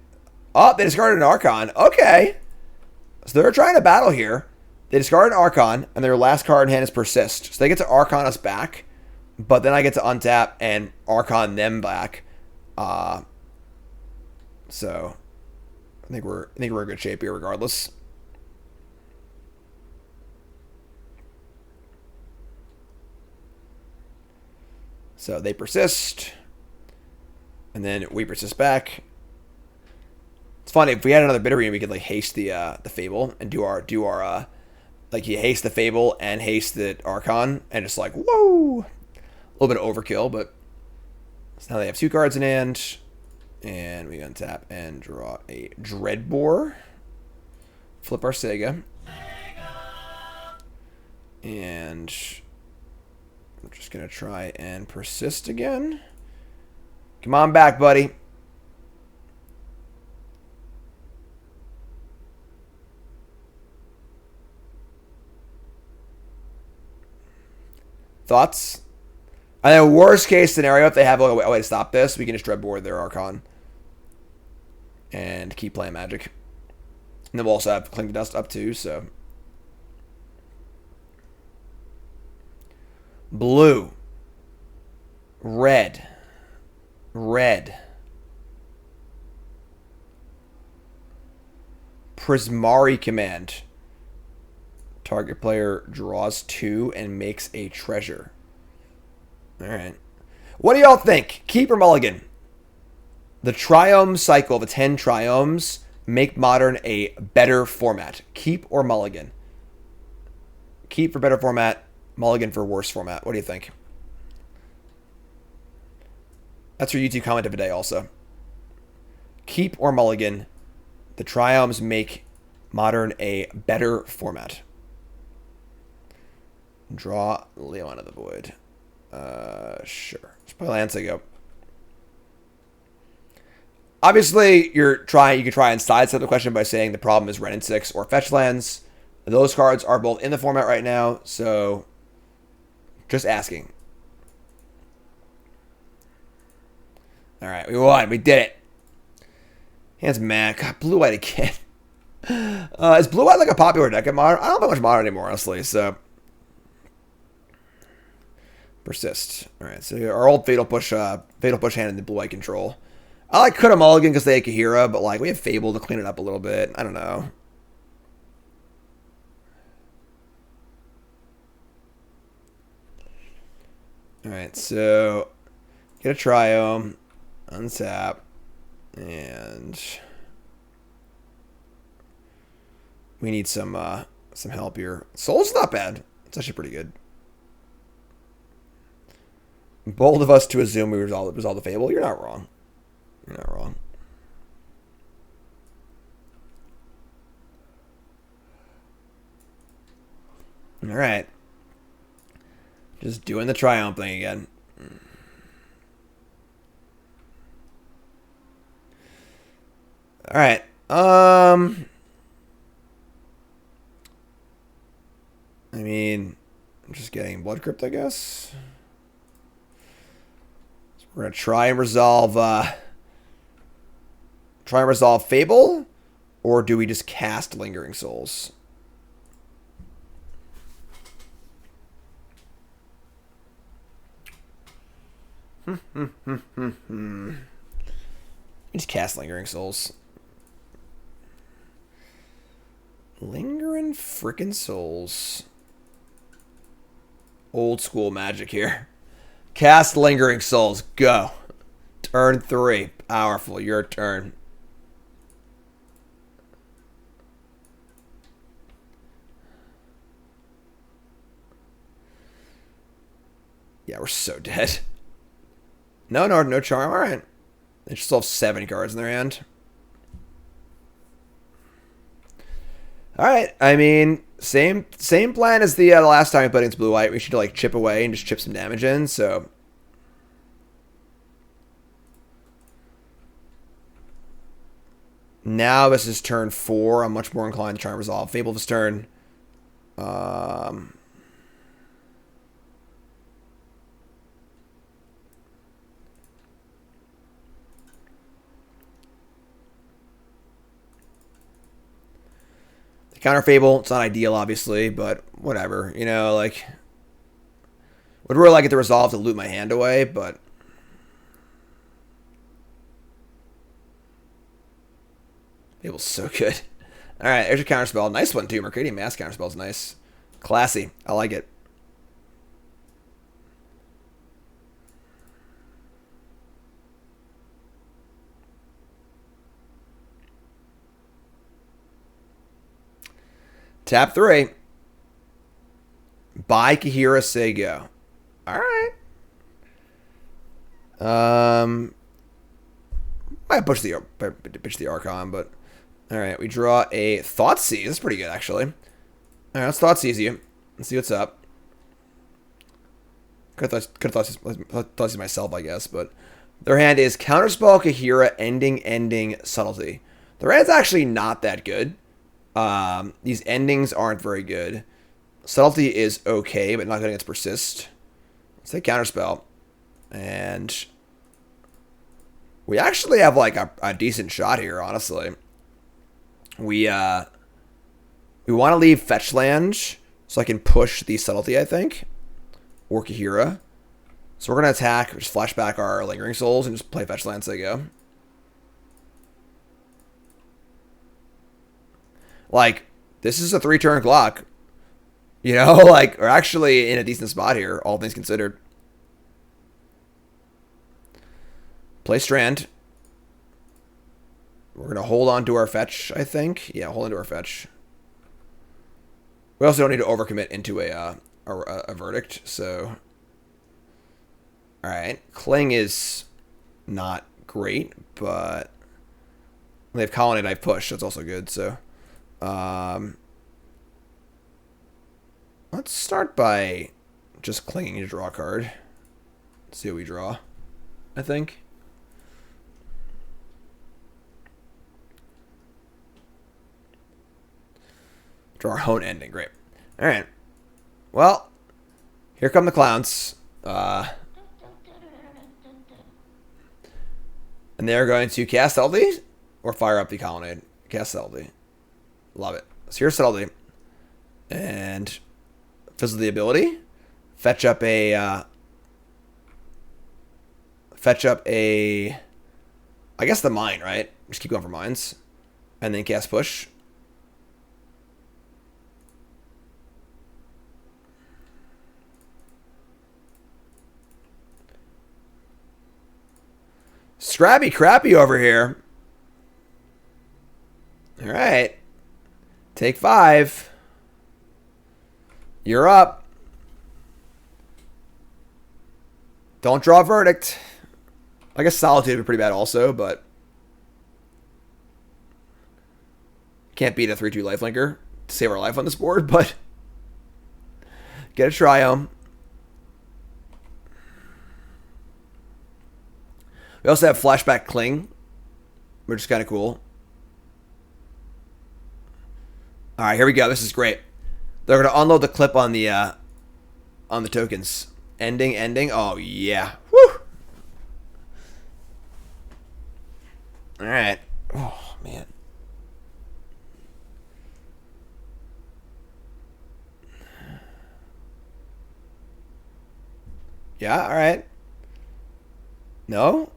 Oh, they discarded an Archon. Okay. So they're trying to battle here. They discard an Archon, and their last card in hand is Persist. So they get to Archon us back, but then I get to untap and Archon them back. So I think we're in good shape here, regardless. So they persist, and then we persist back. It's funny, if we had another Bitterine, we could like haste the Fable and do our like you haste the Fable and haste the Archon, and just like whoa, a little bit of overkill. But so now they have 2 cards in hand, and we untap and draw a Dreadbore, flip our Sega, and we're just gonna try and persist again. Come on back, buddy. Thoughts? I know worst case scenario, if they have a way to stop this, we can just Dreadbore their Archon and keep playing Magic. And then we'll also have Cling to Dust up too, so. Blue. Red. Red. Prismari command. Target player draws 2 and makes a treasure. Alright. What do y'all think? Keep or mulligan? The Triome cycle, the 10 Triomes, make Modern a better format. Keep or mulligan? Keep for better format, mulligan for worse format. What do you think? That's your YouTube comment of the day also. Keep or mulligan? The Triomes make Modern a better format. Draw Leyline of the Void. Sure. Let's play Landsego. Obviously, you can try and sidestep the question by saying the problem is Wrenn and 6 or fetch lands. Those cards are both in the format right now, so just asking. Alright, we won. We did it. Hands mad. God, blue-white again. Is blue-white like a popular deck in Modern? I don't play much Modern anymore, honestly, so. Persist. Alright, so our old Fatal Push hand in the blue-white control. I like could have mulligan because they had Kahira, but like we have Fable to clean it up a little bit. I don't know. Alright, so get a Triome, untap, and we need some help here. Soul's not bad. It's actually pretty good. Bold of us to assume we resolve the Fable. You're not wrong. You're not wrong. All right. Just doing the Triumph thing again. All right. I mean, I'm just getting Blood Crypt, I guess. So we're gonna try and resolve Fable, or do we just cast Lingering Souls? Just cast Lingering Souls. Lingering frickin' Souls. Old school magic here. Cast Lingering Souls. Go. Turn 3. Powerful. Your turn. Yeah, we're so dead. No charm. All right. They still have 7 cards in their hand. All right. I mean, same plan as the last time we played against Blue White. We should like chip away and just chip some damage in. So now this is turn 4. I'm much more inclined to try and resolve Fable this turn. Counter Fable, it's not ideal, obviously, but whatever. You know, like, would really like it to resolve to loot my hand away, but Fable's so good. All right, there's your counter spell. Nice one too. Mercadian Mask counter spell's nice, classy. I like it. Tap 3. Buy Kahira Sego. Alright. Might push the Archon, but alright, we draw a Thoughtseize. That's pretty good, actually. Alright, let's Thoughtseize you. Let's see what's up. Could have Thoughtseize myself, I guess, but their hand is Counterspell, Kahira, Ending, Subtlety. Their hand's actually not that good. These endings aren't very good. Subtlety is okay, but not good against Persist. Let's take Counterspell. And we actually have like a decent shot here, honestly. We want to leave Fetch Land so I can push the Subtlety, I think. Or Kahira. So we're going to attack, just flash back our Lingering Souls and just play Fetch Land so they go. Like, this is a 3-turn clock. You know, like, we're actually in a decent spot here, all things considered. Play Strand. We're going to hold on to our fetch, I think. Yeah, hold on to our fetch. We also don't need to overcommit into a verdict, so. Alright, Cling is not great, but they have Colonnade, I have Push, that's also good, so. Let's start by just clinging to draw a card. Let's see what we draw, I think. Draw our Hone Ending, great. Alright. Well, here come the clowns. And they're going to cast Subtlety or fire up the Colonnade. Cast Subtlety. Love it. So here's Subtlety. And Fizzle the ability. Fetch up a I guess the mine, right? Just keep going for mines. And then cast Push. Scrappy crappy over here. Alright. Take 5. You're up. Don't draw a verdict. I guess Solitude would be pretty bad also, but can't beat a 3-2 lifelinker to save our life on this board, but get a Triome. We also have Flashback Cling, which is kind of cool. All right, here we go. This is great. They're going to unload the clip on the tokens. Ending. Oh, yeah. Woo! All right. Oh, man. Yeah, all right. No?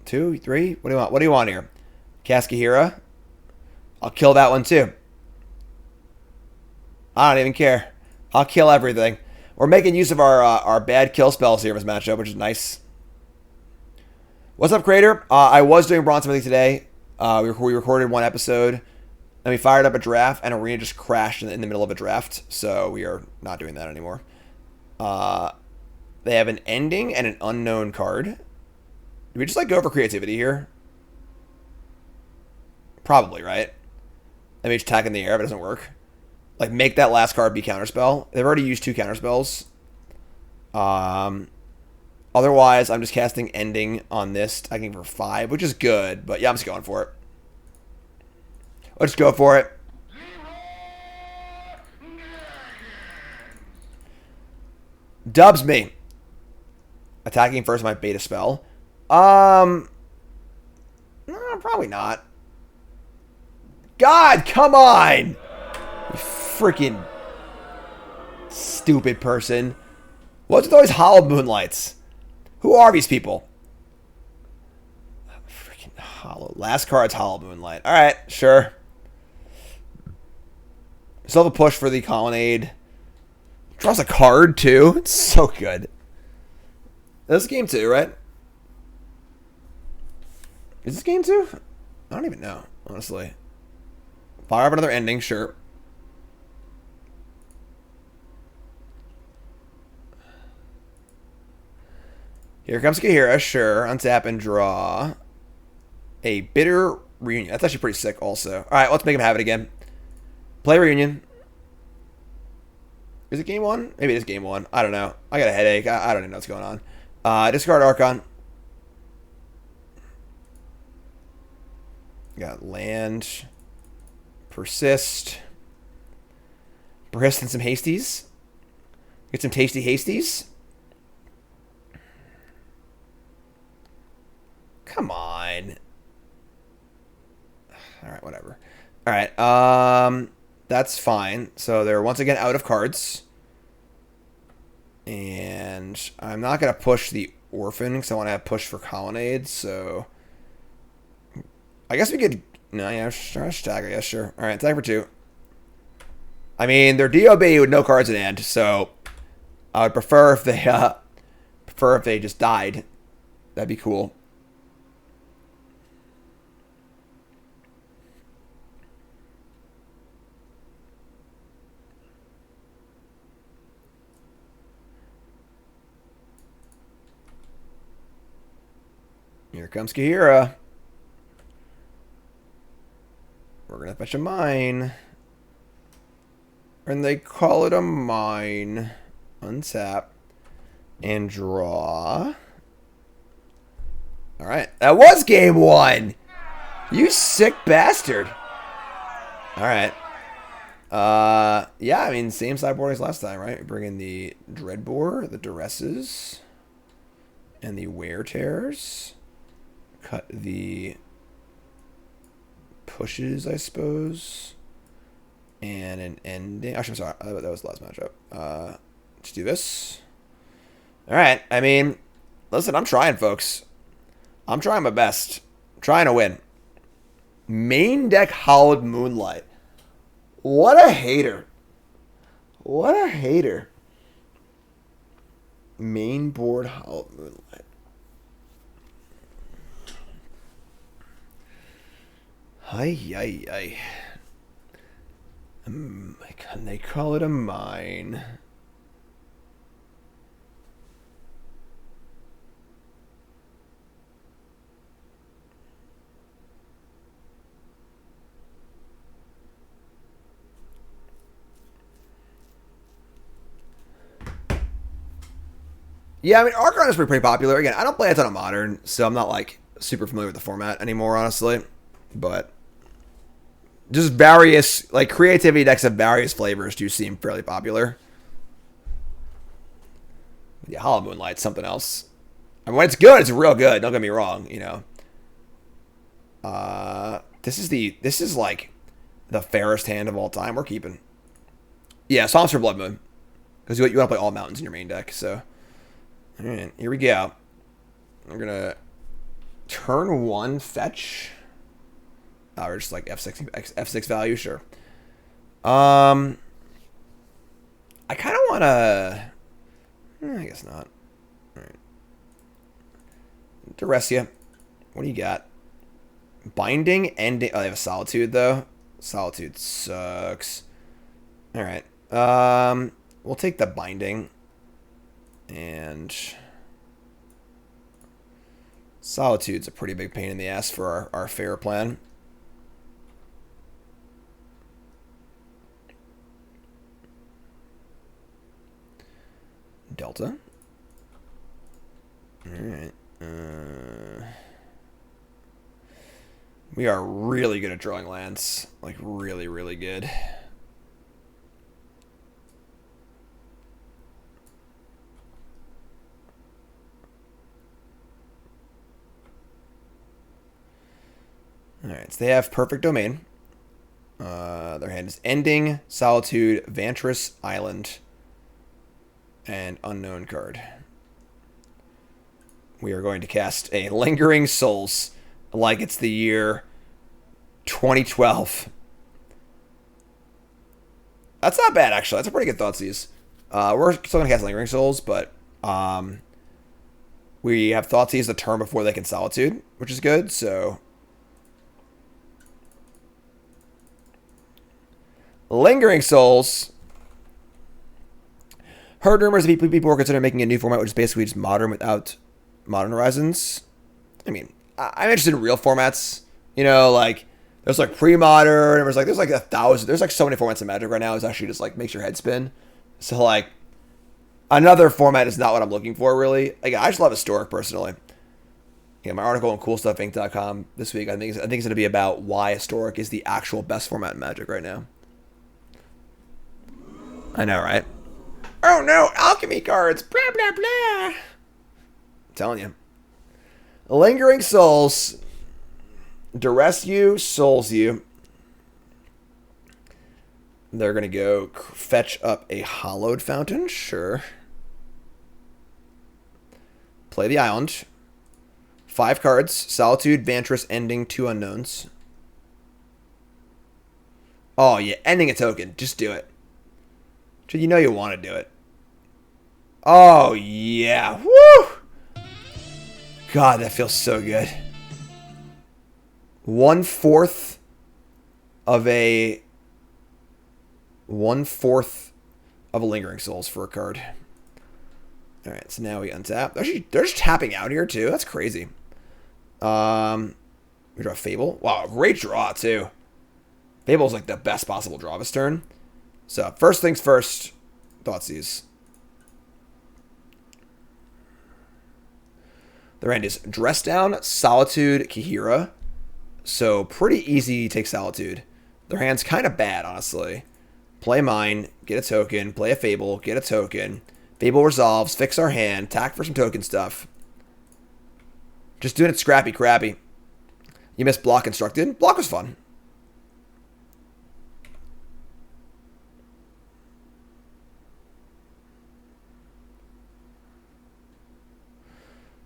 2, 3? What do you want? What do you want here? Cascahira? I'll kill that one too. I don't even care. I'll kill everything. We're making use of our bad kill spells here in this matchup, which is nice. What's up, Crater? I was doing Bronze Mythic today. We recorded one episode, and we fired up a draft, and Arena just crashed in the middle of a draft, so we are not doing that anymore. They have an ending and an unknown card. Do we just like go for creativity here? Probably, right? That means attack in the air if it doesn't work. Like, make that last card be counterspell. They've already used 2 counterspells. Otherwise, I'm just casting ending on this, attacking for 5, which is good. But yeah, I'm just going for it. Let's go for it. Dubs me. Attacking first might bait a spell. No, probably not. God, come on! You freaking stupid person. What's with always Hallowed Moonlights? Who are these people? Freaking hollow. Last card's Hallowed Moonlight. Alright, sure. Still have a push for the Colonnade. Draws a card, too. It's so good. This is game 2, right? Is this game 2? I don't even know, honestly. Fire up another ending, sure. Here comes Kahira, sure. Untap and draw a Bitter Reunion. That's actually pretty sick also. Alright, let's make him have it again. Play Reunion. Is it game 1? Maybe it is game 1. I don't know. I got a headache. I don't even know what's going on. Discard Archon. Got land. Persist. Persist and some Hasties. Get some tasty Hasties. Come on. Alright, whatever. Alright, that's fine. So they're once again out of cards. And I'm not going to push the Orphan because I want to have push for Colonnade, so I guess we could... No, yeah, hashtag, I guess, sure. Alright, attack for 2. I mean, they're DOB with no cards in hand, so I would prefer if they just died. That'd be cool. Here comes Kahira. We're going to fetch a mine. And they call it a mine. Untap. And draw. Alright. That was game 1! You sick bastard. Alright. Yeah, I mean, same sideboard as last time, right? We bring in the Dreadbore, the Duresses, and the Wear Tears. Cut the pushes, I suppose. And an ending. Actually, I'm sorry. That was the last matchup. Let's do this. Alright. I mean, listen, I'm trying, folks. I'm trying my best. I'm trying to win. Main deck Hallowed Moonlight. What a hater. What a hater. Main board Hallowed Moonlight. Ay. Can they call it a mine? Yeah, I mean, Archon is pretty popular. Again, I don't play a ton of Modern, so I'm not, like, super familiar with the format anymore, honestly. But just various, like, creativity decks of various flavors do seem fairly popular. Yeah, Hollow Moonlight's something else. I mean, when it's good, it's real good. Don't get me wrong, you know. This is like the fairest hand of all time. We're keeping. Yeah, Psalms for Blood Moon. Because you want to play all mountains in your main deck, so. Alright, here we go. We're gonna turn 1 fetch. Oh, we're just like F6 value, sure. I kinda wanna I guess not. Alright. Duress ya. What do you got? Binding, Ending. Oh, they have a Solitude, though. Solitude sucks. Alright. We'll take the Binding. And Solitude's a pretty big pain in the ass for our fair plan. Delta. Alright. We are really good at drawing lands. Like, really, really good. Alright, so they have Perfect Domain. Their hand is Ending, Solitude, Vantress, Island, and Unknown card. We are going to cast a Lingering Souls like it's the year 2012. That's not bad, actually. That's a pretty good Thoughtseize. We're still going to cast Lingering Souls, but we have Thoughtseize the turn before they can Solitude, which is good, so... Lingering Souls. Heard rumors that people are considering making a new format, which is basically just Modern without Modern Horizons. I mean, I'm interested in real formats. You know, like, there's like pre-modern, there's like 1,000, there's like so many formats in Magic right now, it's actually just like makes your head spin. So like, another format is not what I'm looking for, really. Like, I just love Historic, personally. Yeah, my article on CoolStuffInc.com this week, I think it's going to be about why Historic is the actual best format in Magic right now. I know, right? Oh no, alchemy cards, blah, blah, blah. I'm telling you. Lingering Souls. Duress you, Souls you. They're going to go fetch up a Hallowed Fountain, sure. Play the island. 5 cards, Solitude, Vantress, Ending, 2 unknowns. Oh yeah, ending a token, just do it. You know you want to do it. Oh, yeah. Woo! God, that feels so good. 1/4 of a... 1/4 of a Lingering Souls for a card. Alright, so now we untap. They're just tapping out here, too. That's crazy. We draw Fable. Wow, great draw, too. Fable's like the best possible draw of his turn. So, first things first, Thoughtseize. Their end is Dress Down, Solitude, Kihira. So, pretty easy to take Solitude. Their hand's kind of bad, honestly. Play mine, get a token, play a Fable, get a token. Fable resolves, fix our hand, tack for some token stuff. Just doing it scrappy crappy. You missed Block Constructed. Block was fun.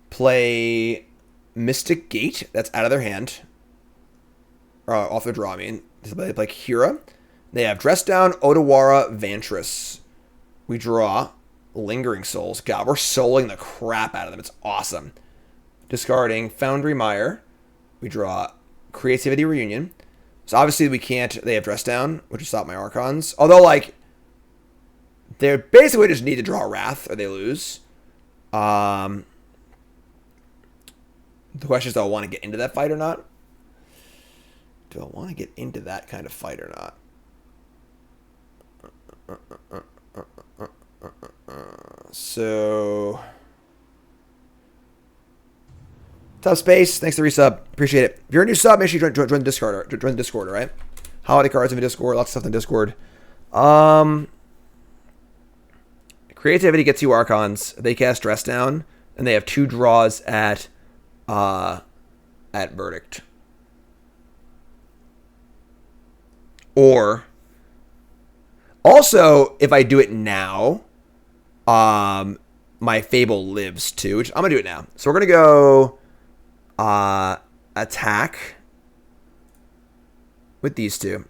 Play Mystic Gate. That's out of their hand. Or off their draw, I mean. They play Kira. They have Dress Down, Odawara, Vantress. We draw Lingering Souls. God, we're souling the crap out of them. It's awesome. Discarding Foundry Mire. We draw Creativity Reunion. So obviously we can't... They have Dress Down, which will stop my Archons. Although, like... They basically just need to draw Wrath, or they lose. The question is, do I want to get into that fight or not? Do I want to get into that kind of fight or not? So, Tough Space, thanks for the resub. Appreciate it. If you're a new sub, make sure you join the Discord. Join the Discord, all right? Holiday cards in the Discord, lots of stuff in Discord. Creativity gets 2 Archons. They cast Dress Down, and they have 2 draws at Verdict. Or also, if I do it now, my Fable lives too, which I'm gonna do it now. So we're gonna go attack with these 2.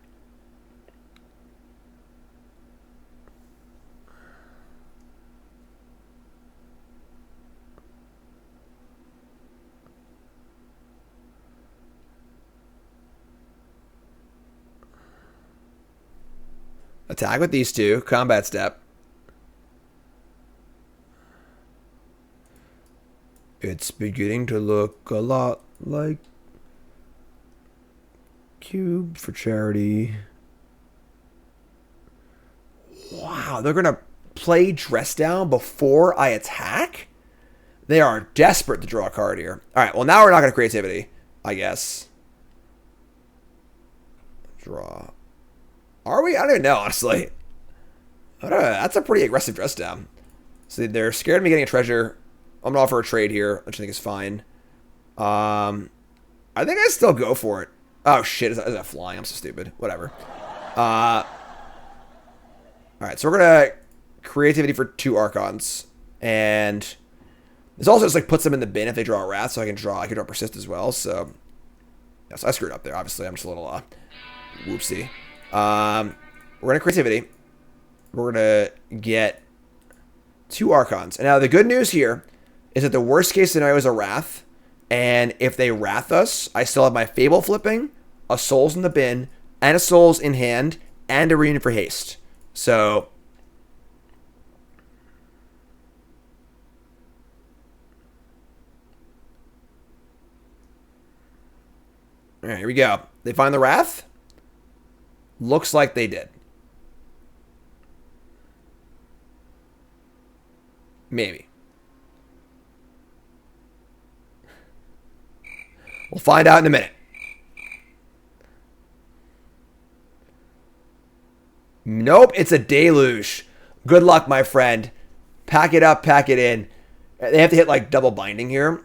Attack with these 2. Combat step. It's beginning to look a lot like Cube for charity. Wow, they're going to play Dress Down before I attack? They are desperate to draw a card here. All right, well, now we're not going to creativity, I guess. Draw. Are we? I don't even know, honestly. I don't know. That's a pretty aggressive Dress Down. So they're scared of me getting a treasure. I'm going to offer a trade here, which I think is fine. I think I still go for it. Oh, shit. Is that flying? I'm so stupid. Whatever. All right, so we're going to creativity for 2 Archons. And this also just like puts them in the bin if they draw a Wrath, so I can draw Persist as well. So, yeah, so I screwed up there. Obviously, I'm just a little whoopsie. We're going to creativity. We're going to get 2 Archons. And now the good news here is that the worst case scenario is a Wrath. And if they Wrath us, I still have my Fable flipping, a Souls in the bin, and a Souls in hand, and a Reunion for haste. So, all right, here we go. They find the Wrath. Looks like they did. Maybe. We'll find out in a minute. Nope, it's a deluge. Good luck, my friend. Pack it up, pack it in. They have to hit like double binding here.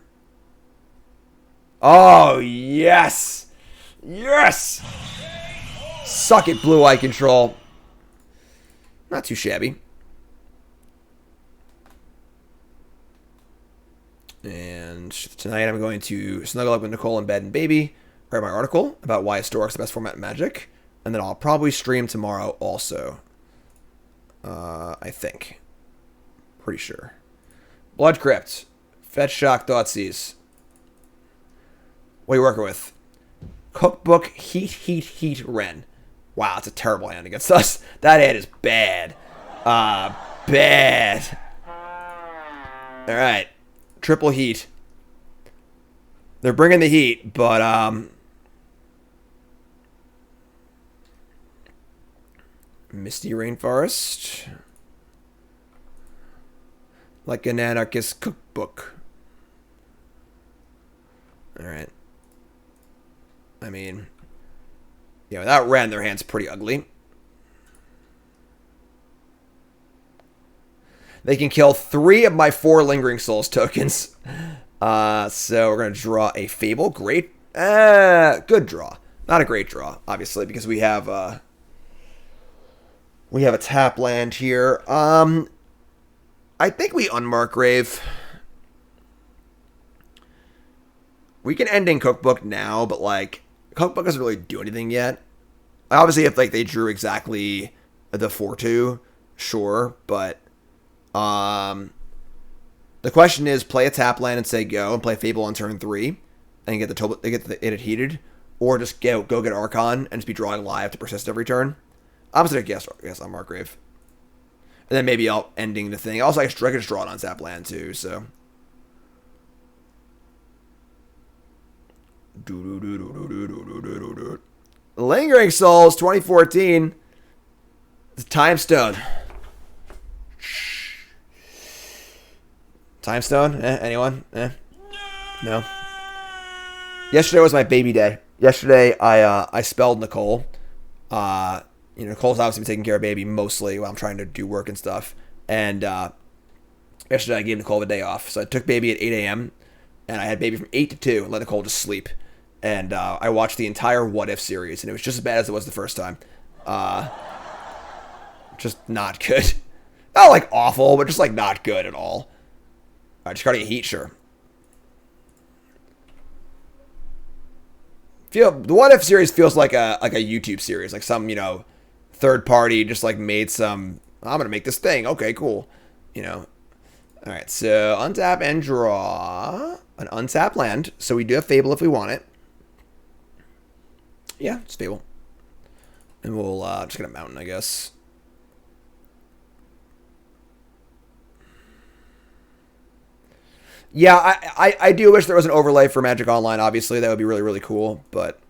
Oh, yes. Yes. Suck it, Blue Eye Control. Not too shabby. And tonight I'm going to snuggle up with Nicole in bed and baby, write my article about why Historic's the best format in Magic, and then I'll probably stream tomorrow also. I think. Pretty sure. Blood Crypt. Fetch Shock Thoughtseize. What are you working with? Cookbook Heat Ren. Wow, it's a terrible hand against us. That hand is bad. Bad. Alright. Triple heat. They're bringing the heat, but Misty Rainforest. Like an anarchist cookbook. Alright. I mean, yeah, without Ren, their hand's pretty ugly. They can kill 3 of my 4 Lingering Souls tokens. So we're going to draw a Fable. Great. Good draw. Not a great draw, obviously, because we have a tap land here. I think we Unmarked Grave. We can end in Cookbook now, but like Cookbook doesn't really do anything yet. Obviously, if like they drew exactly the 4/2, sure, but the question is play a tap land and say go and play Fable on turn 3 and get it heated, or just go get Archon and just be drawing live to persist every turn. I'm just gonna guess Unmarked Grave. And then maybe I'll ending the thing. Also, I can just draw it on tap land too, so. Lingering Souls 2014. Time Stone. Time Stone? Anyone? No. Yesterday was my baby day. Yesterday, I spelled Nicole. Nicole's obviously been taking care of baby mostly while I'm trying to do work and stuff. And yesterday, I gave Nicole the day off. So I took baby at 8 a.m. and I had baby from 8 to 2 and let Nicole just sleep. And I watched the entire What If series, and it was just as bad as it was the first time. Just not good. Not like awful, but just like not good at all. Discarding a heat, sure. The What If series feels like a YouTube series, like some third party just like made some. I'm gonna make this thing. Okay, cool. All right. So untap and draw an untapped land. So we do have Fable if we want it. Yeah, it's Fable, and we'll just get a mountain, I guess. Yeah, I do wish there was an overlay for Magic Online, obviously. That would be really, really cool. But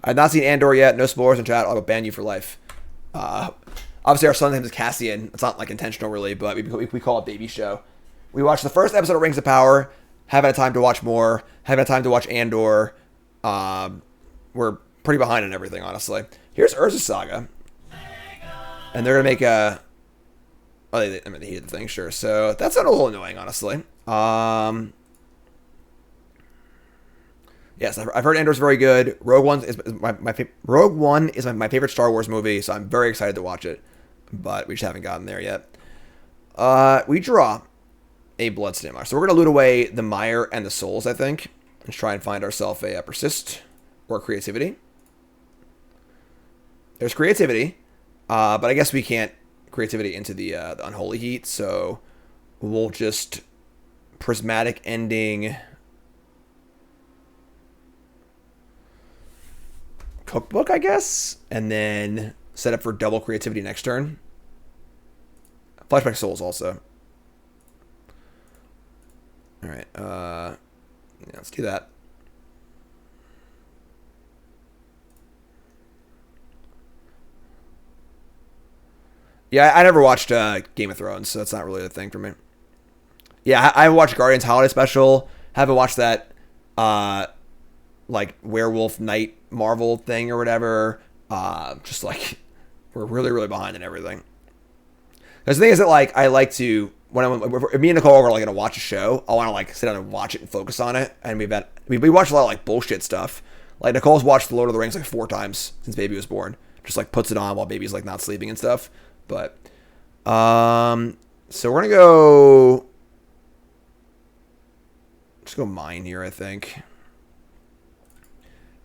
I've not seen Andor yet. No spoilers in chat. I'll ban you for life. Obviously, our son's name is Cassian. It's not like intentional, really, but we call it Baby Show. We watched the first episode of Rings of Power. Haven't had time to watch more. Haven't had time to watch Andor. We're pretty behind on everything, honestly. Here's Urza's Saga. And they're going to make a... Oh, they hated the thing, sure. So that's not a little annoying, honestly. Yes, I've heard Andor's very good. Rogue One is my favorite Star Wars movie, so I'm very excited to watch it. But we just haven't gotten there yet. We draw a Bloodstained Mire. So we're going to loot away the Mire and the Souls, I think. Let's try and find ourselves a Persist or Creativity. There's Creativity, but I guess we can't Creativity into the Unholy Heat, so we'll just Prismatic Ending Cookbook, I guess, and then set up for double Creativity next turn. Flashback Souls also. All right, yeah, let's do that. Yeah, I never watched Game of Thrones, so that's not really a thing for me. Yeah, I watched Guardians Holiday Special. Haven't watched that, like Werewolf Night Marvel thing or whatever. Just like we're really, really behind in everything. Because the thing is that like I like to if me and Nicole are like gonna watch a show, I want to like sit down and watch it and focus on it. And we watch a lot of like bullshit stuff. Like Nicole's watched The Lord of the Rings like 4 times since baby was born. Just like puts it on while baby's like not sleeping and stuff. But so we're gonna go. Just go mine here, I think.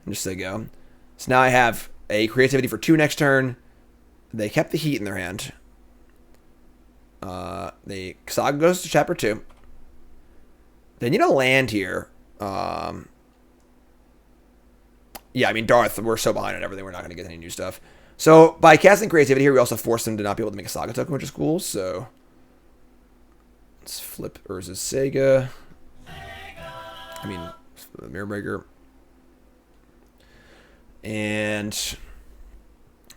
And just say go. So now I have a Creativity for 2 next turn. They kept the heat in their hand. The Saga goes to chapter 2. They need a land here. Yeah, I mean, Darth, we're so behind on everything, we're not going to get any new stuff. So, by casting Creativity here, we also force them to not be able to make a Saga token, which is cool, so... Let's flip Urza's Saga. I mean, the Mirror Breaker. And...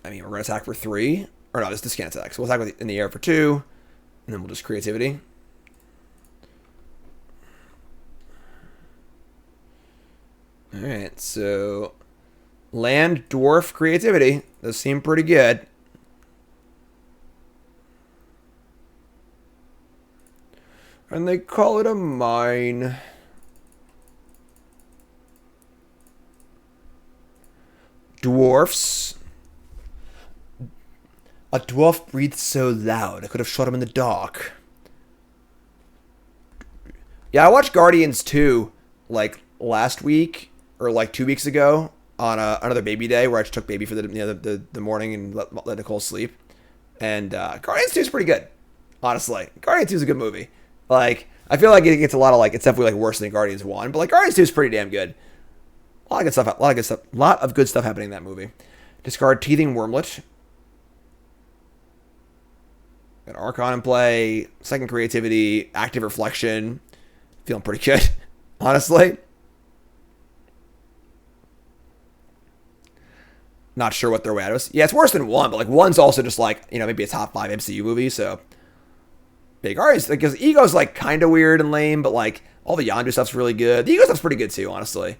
I mean, we're going to attack for 3. Or no, this can't attack. So we'll attack in the air for 2. And then we'll just Creativity. Alright, so... Land, Dwarf, Creativity. Those seem pretty good. And they call it a mine. Dwarfs. A dwarf breathed so loud, I could have shot him in the dark. Yeah, I watched Guardians 2, like, last week, or like 2 weeks ago, on another baby day, where I just took baby for the morning and let Nicole sleep. And Guardians 2 is pretty good, honestly. Guardians 2 is a good movie. Like, I feel like it gets a lot of, like, it's definitely, like, worse than Guardians 1, but, like, Guardians 2 is pretty damn good. A lot of good stuff happening in that movie. Discard Teething Wormlet. Got Archon in play, second Creativity, Active Reflection. Feeling pretty good, honestly. Not sure what their way out is. Yeah, it's worse than 1, but like 1's also just like, you know, maybe a top 5 MCU movie, so. Big Guardians, because Ego's like kind of weird and lame, but like all the Yondu stuff's really good. The Ego stuff's pretty good too, honestly.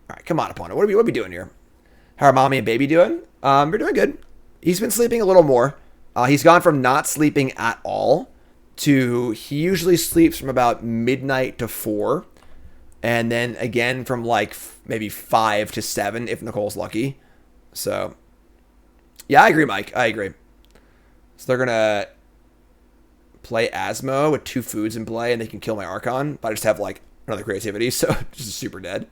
All right, come on, opponent. What are we doing here? How are mommy and baby doing? We're doing good. He's been sleeping a little more. He's gone from not sleeping at all to he usually sleeps from about midnight to 4. And then again from like maybe 5 to 7 if Nicole's lucky. So, yeah, I agree, Mike. I agree. So they're going to play Asmo with 2 foods in play and they can kill my Archon. But I just have like another creativity, so just super dead.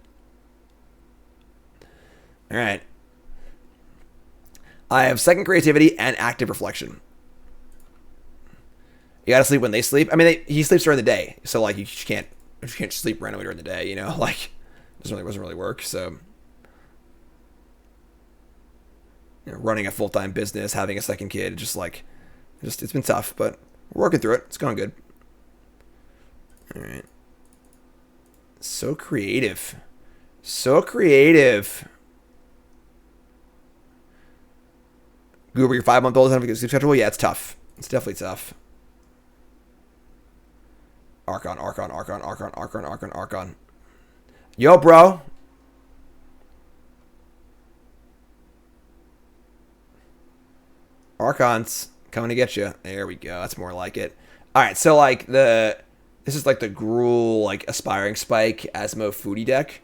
All right. I have second creativity and active reflection. You gotta sleep when they sleep. I mean, he sleeps during the day, so like you can't sleep randomly during the day. You know, like doesn't really work. So, you know, running a full-time business, having a second kid, it's been tough, but we're working through it. It's going good. All right. So creative. Goober, your 5-month-old is having a sleep schedule? Yeah, it's tough. It's definitely tough. Archon. Yo, bro. Archon's coming to get you. There we go. That's more like it. All right, so like this is like the Gruul like Aspiring Spike Asmo Foodie deck.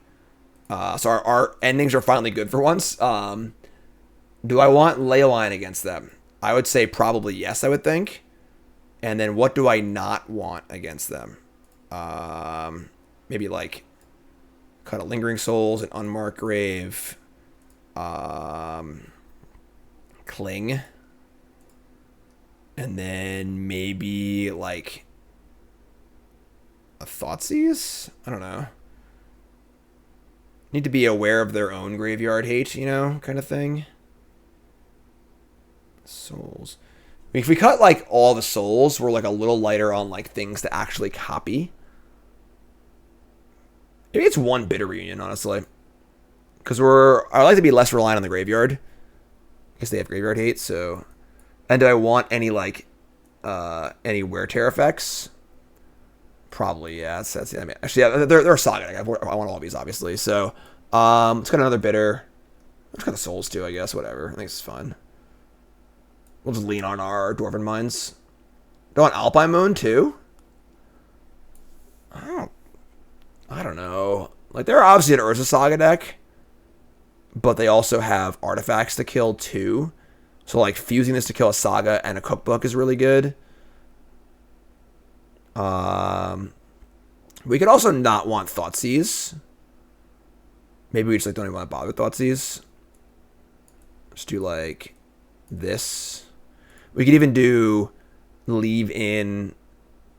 So our endings are finally good for once. Do I want Leyline against them? I would say probably yes, I would think. And then what do I not want against them? Maybe like kind of Lingering Souls, an Unmarked Grave, Cling. And then maybe like a Thoughtseize? I don't know. Need to be aware of their own graveyard hate, you know, kind of thing. Souls. I mean, if we cut like all the souls, we're like a little lighter on like things to actually copy. Maybe it's 1 Bitter Reunion, honestly, because I like to be less reliant on the graveyard because they have graveyard hate. So, and do I want any like any wear tear effects? Probably, yeah. That's I mean, actually, yeah, they're a saga. I want all of these, obviously. So, let's got another bitter. Let's got the souls too, I guess. Whatever. I think it's fun. We'll just lean on our Dwarven Mines. Do I want Alpine Moon too? I don't know. Like, they're obviously an Urza Saga deck, but they also have artifacts to kill too. So, like, fusing this to kill a Saga and a Cookbook is really good. We could also not want Thoughtseize. Maybe we just like don't even want to bother with Thoughtseize. Just do like this. We could even do leave in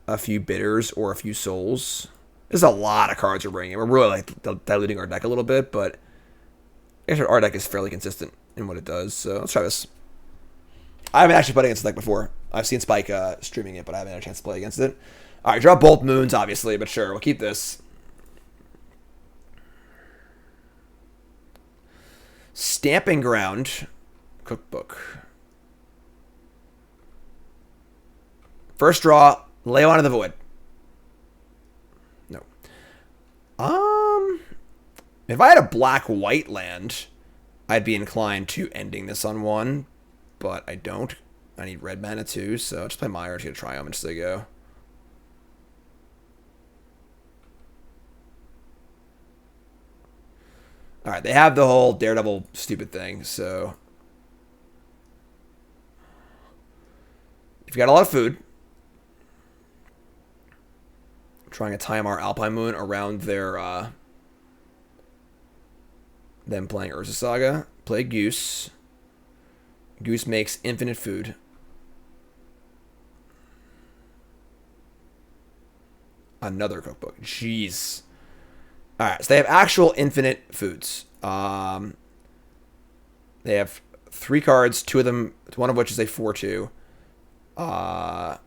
a few bitters or a few souls. There's a lot of cards we're bringing. We're really like diluting our deck a little bit, but I guess our deck is fairly consistent in what it does. So let's try this. I haven't actually played against the deck before. I've seen Spike streaming it, but I haven't had a chance to play against it. All right, draw both moons, obviously, but sure, we'll keep this. Stamping Ground Cookbook. First draw, Leyline of the Void. No. If I had a black-white land, I'd be inclined to ending this on 1, but I don't. I need red mana too, so I'll just play Mire to get a Triome and just let go. Alright, they have the whole Daredevil stupid thing, so if you got a lot of food, I'm trying to time our Alpine Moon around their them playing Urza Saga. Play Goose. Goose makes infinite food. Another cookbook. Jeez. Alright, so they have actual infinite foods. They have 3 cards, 2 of them, one of which is a 4/2. I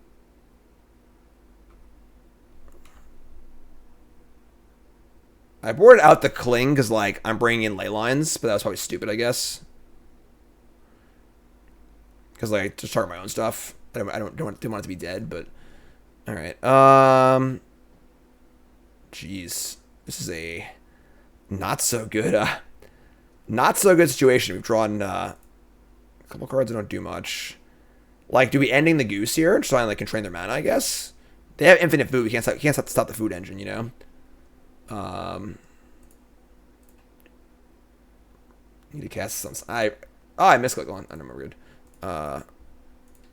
boarded out the Cling because, like, I'm bringing in Leylines, but that was probably stupid, I guess. Because, like, to start my own stuff. Didn't want it to be dead, but alright. Jeez. This is a Not so good. Not so good situation. We've drawn a couple cards that don't do much. Like, do we ending the goose here? Just so I like constrain their mana, I guess. They have infinite food. We can't stop the food engine, you know. Need to cast some. I misclicked one. I don't remember good. I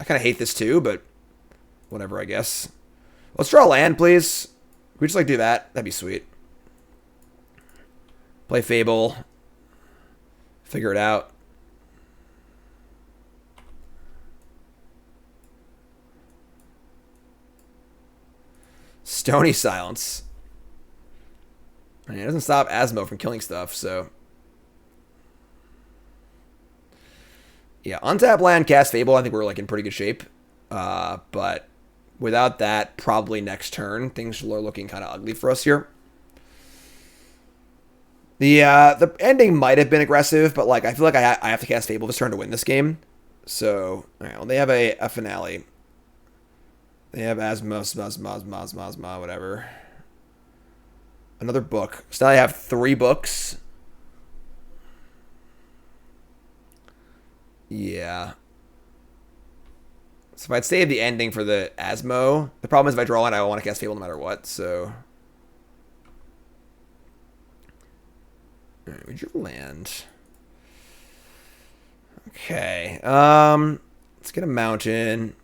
kind of hate this too, but whatever, I guess. Let's draw a land, please. Can we just like do that? That'd be sweet. Play Fable. Figure it out. Stony Silence. I mean, it doesn't stop Asmo from killing stuff, so. Yeah, untap land, cast Fable. I think we're like in pretty good shape. But without that, probably next turn, things are looking kind of ugly for us here. The ending might have been aggressive, but like I feel like I have to cast Fable this turn to win this game. So, all right, well, they have a finale. They have Asmos, whatever. Another book. So now I have 3 books. Yeah. So if I'd save the ending for the Asmo, the problem is if I draw it, I want to cast Fable no matter what, so. Alright, we drew land. Okay. Let's get a mountain.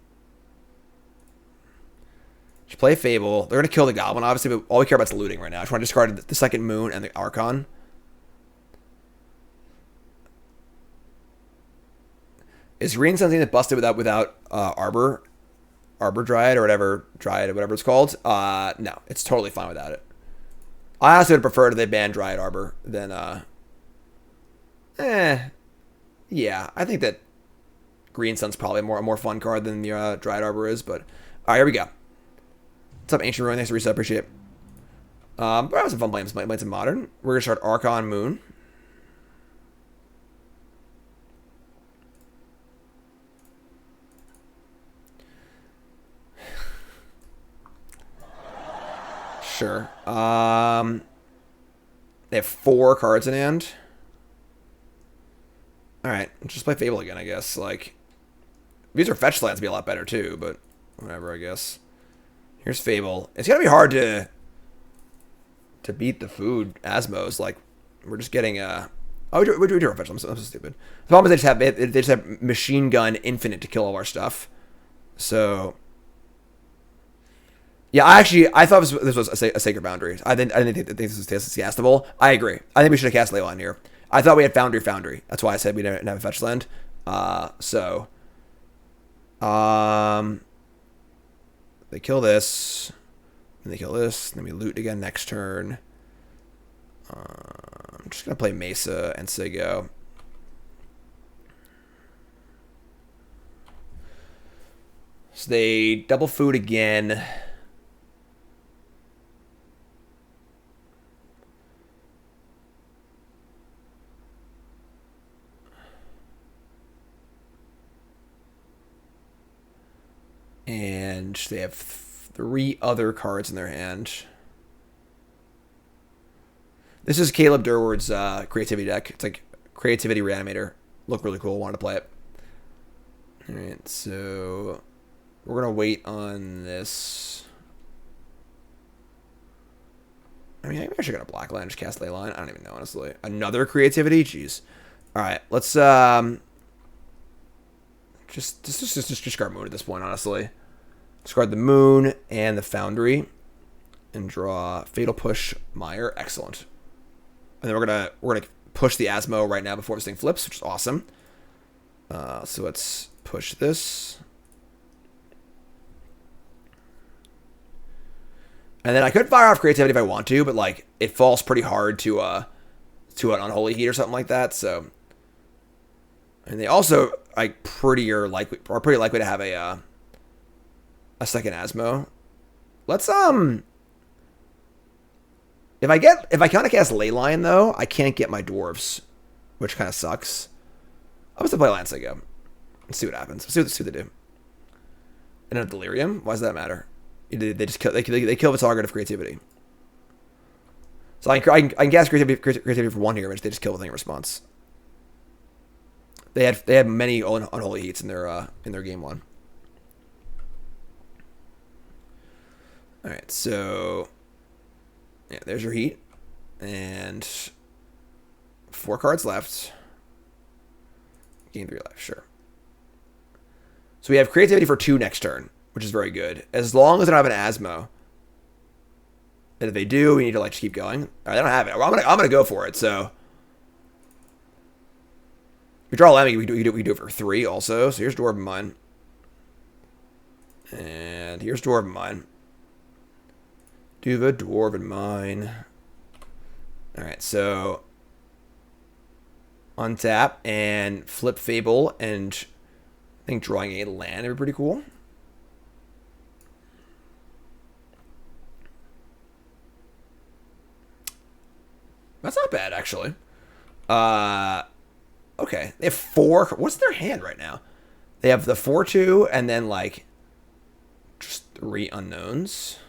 Just play Fable. They're gonna kill the goblin, obviously, but all we care about is looting right now. I just want to discard the second moon and the Archon. Is green something that busted without Arbor Dryad or whatever it's called? No, it's totally fine without it. I honestly would prefer they ban Dryad Arbor than yeah, I think that Green Sun's probably a more fun card than the Dryad Arbor is, but alright, here we go. What's up, Ancient Ruin? Thanks for reset, appreciate it. But I have some fun playing some Modern. We're gonna start Archon Moon. Sure. They have 4 cards in hand. Alright, just play Fable again, I guess. Like, these are fetch lands, be a lot better too, but whatever, I guess. Here's Fable. It's gonna be hard to beat the food Asmos. Like, we're just getting oh, we do fetch. I'm so stupid. The problem is they just have machine gun infinite to kill all our stuff. So. Yeah, I thought this was a Sacred Foundry. I didn't think this was castable. I agree. I think we should have cast Leyline here. I thought we had Foundry. That's why I said we didn't have a fetch land. They kill this, and they kill this, and then we loot again next turn. I'm just gonna play Mesa and Sigo. So they double food again. And they have 3 other cards in their hand. This is Caleb Durward's creativity deck. It's like Creativity Reanimator. Looked really cool. Wanted to play it. Alright, so we're going to wait on this. I mean, maybe I should go to Blackline and just cast Leyline. I don't even know, honestly. Another Creativity? Jeez. Alright, let's just discard Moon at this point, honestly. Discard the Moon and the Foundry, and draw Fatal Push Mire. Excellent. And then we're gonna push the Asmo right now before this thing flips, which is awesome. So let's push this, and then I could fire off Creativity if I want to, but like it falls pretty hard to an Unholy Heat or something like that. So. And they also like pretty likely to have a second Asmo. Let's if I kind of cast Leyline though, I can't get my dwarves, which kind of sucks. I'm just gonna play Lansigo. Let's see what happens. Let's see what they do. And a Delirium? Why does that matter? They just kill. They kill the target of Creativity. So I can cast creativity for 1 here, which they just kill with any response. They had many unholy heats in their game 1. All right, so yeah, there's your heat, and 4 cards left. Gain 3 life, sure. So we have creativity for 2 next turn, which is very good. As long as they don't have an Asmo. And if they do, we need to like just keep going. All right, they don't have it. Well, I'm gonna go for it. So we draw Lemmy. We do it for 3 also. So here's Dwarven Mine, and here's Dwarven Mine. Do the Dwarven Mine. All right, so untap and flip Fable, and I think drawing a land would be pretty cool. That's not bad, actually. Okay. They have 4. What's their hand right now? They have the 4/2 and then, like, just 3 unknowns.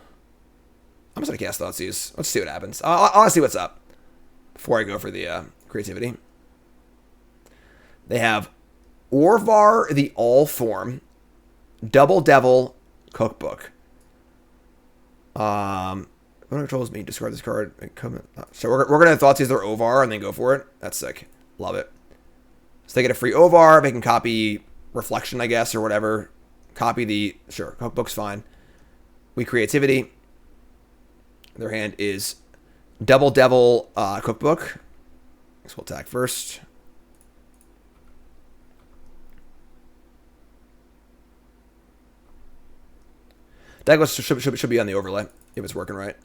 I'm just going to cast Thoughtseize. Let's see what happens. I want to see what's up before I go for the creativity. They have Orvar the All-Form, Double Devil, Cookbook. When it controls me, discard this card. So we're going to Thoughtseize their Ovar and then go for it. That's sick. Love it. So they get a free Ovar. They can copy Reflection, I guess, or whatever. Copy the... Sure, Cookbook's fine. We Creativity. Their hand is Double Devil Cookbook. So we'll attack first. That should be on the overlay if it's working right.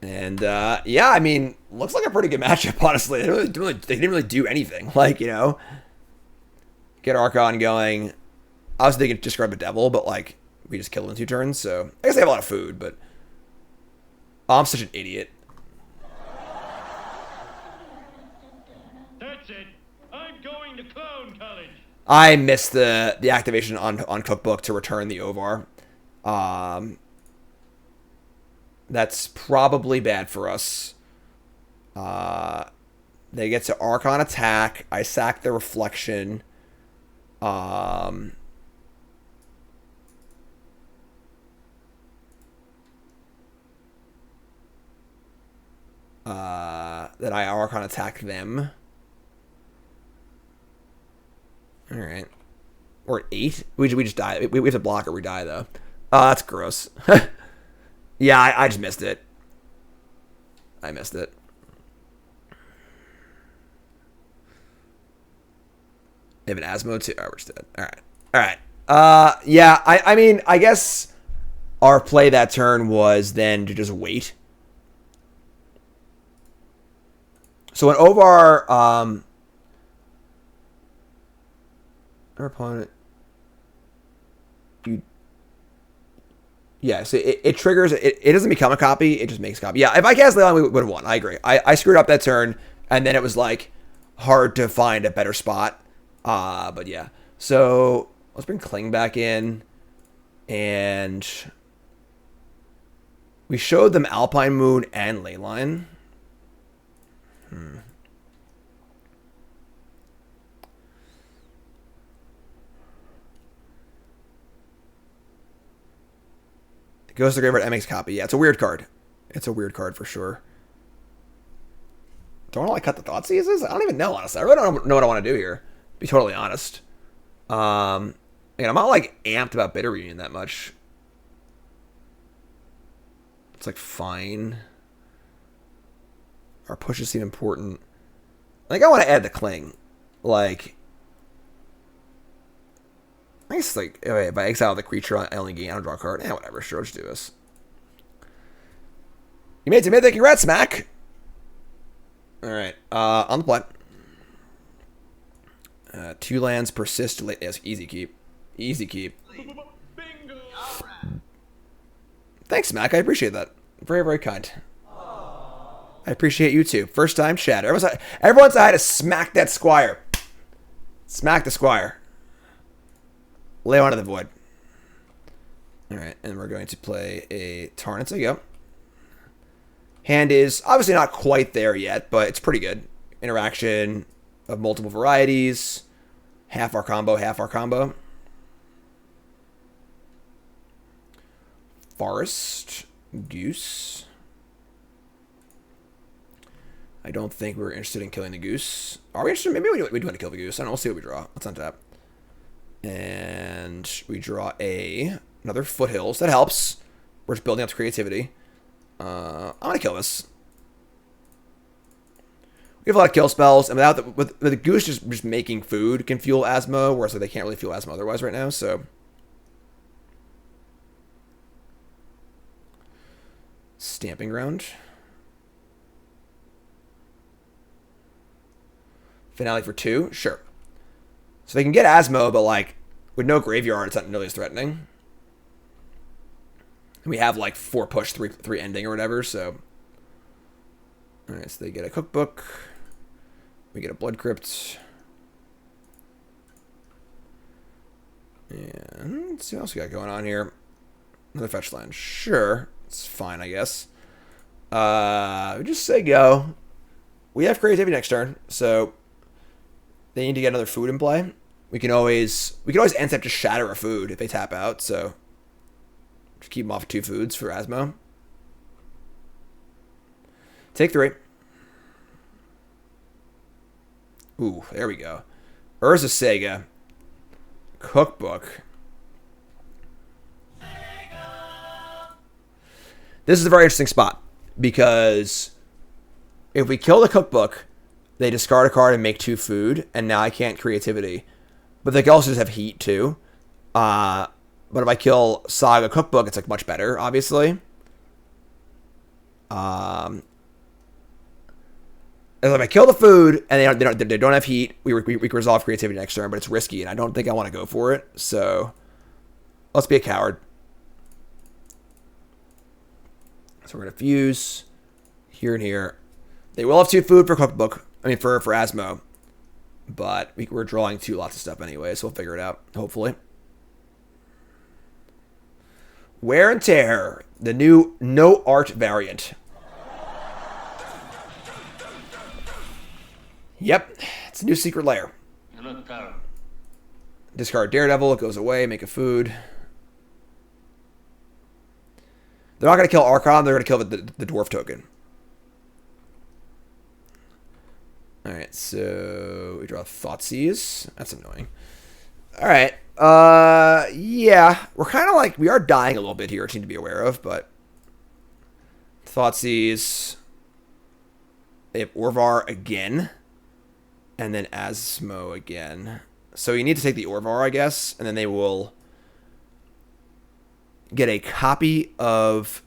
And yeah, I mean, looks like a pretty good matchup. Honestly, they didn't really do anything. Like, you know, get Archon going. Obviously, they can discard the Devil, but like we just killed him in 2 turns. So I guess they have a lot of food, but I'm such an idiot. That's it. I'm going to clone college. I missed the activation on Cookbook to return the Ovar. That's probably bad for us. They get to Archon attack. I sack the Reflection. Then I Archon attack them. All right. We're at 8. We just die. We have to block or we die, though. Oh, that's gross. Yeah, I just missed it. I missed it. They have an Asmo too. Oh, we're just dead. All right. All right. Yeah, I mean, I guess our play that turn was then to just wait. So an Ovar, our opponent, yeah, so it triggers, it doesn't become a copy, it just makes a copy. Yeah, if I cast Leyline, we would have won. I agree. I screwed up that turn, and then it was, like, hard to find a better spot. But yeah. So, let's bring Kling back in, and we showed them Alpine Moon and Leyline. Goes to the graveyard, MX copy. Yeah, it's a weird card. It's a weird card for sure. Do I want to like cut the Thoughtseizes? I don't even know, honestly. I really don't know what I want to do here. To be totally honest. And I'm not like amped about Bitter Reunion that much. It's like fine. Our pushes seem important. I think I want to add the Cling. Like, I guess, like, if I exile the creature, I only gain, I don't draw a card. Whatever, sure, let's do this. You made it, congrats, Mac! Alright, on the plot. 2 lands, persist, yes, easy keep. Easy keep. Bingo. Thanks, Mac, I appreciate that. Very, very kind. I appreciate you too. First time chat. Everyone's had to smack that Squire. Smack the Squire. Lay onto the void. Alright, and we're going to play a Tarn. There you go. Hand is obviously not quite there yet, but it's pretty good. Interaction of multiple varieties. Half our combo, half our combo. Forest. Goose. I don't think we're interested in killing the goose. Are we interested? Maybe we do want to kill the goose. I don't know. We'll see what we draw. Let's untap. And we draw another Foothills. That helps. We're just building up to creativity. I'm going to kill this. We have a lot of kill spells, and with the goose just making food can fuel Asmo, whereas like, they can't really fuel Asmo otherwise right now, so. Stamping Ground. Finale for 2? Sure. So they can get Asmo, but like, with no graveyard, it's not nearly as threatening. And we have like 4 push, 3 ending or whatever, so. Alright, so they get a cookbook. We get a Blood Crypt. And let's see what else we got going on here. Another fetch land. Sure. It's fine, I guess. We just say go. We have creativity next turn, so they need to get another food in play. We can always end up just shatter a food if they tap out, so just keep them off 2 foods for Asmo. Take 3. Ooh, there we go. Urza Sega. Cookbook. This is a very interesting spot, because if we kill the cookbook, they discard a card and make 2 food, and now I can't creativity. But they can also just have heat, too. But if I kill Saga Cookbook, it's like much better, obviously. If I kill the food and they don't have heat, we can resolve creativity next turn, but it's risky, and I don't think I want to go for it. So let's be a coward. So we're gonna fuse here and here. They will have 2 food for cookbook. I mean for Asmo, but we're drawing 2 lots of stuff anyway, so we'll figure it out hopefully. Wear and Tear, the new no art variant. Yep, it's a new secret lair. Discard Daredevil, it goes away, make a food. They're not going to kill Archon, they're going to kill the dwarf token. Alright, so we draw Thoughtseize. That's annoying. Alright, yeah, we're kind of like, we are dying a little bit here, which you need to be aware of, but Thoughtseize. They have Orvar again. And then Asmo again. So you need to take the Orvar, I guess. And then they will get a copy of...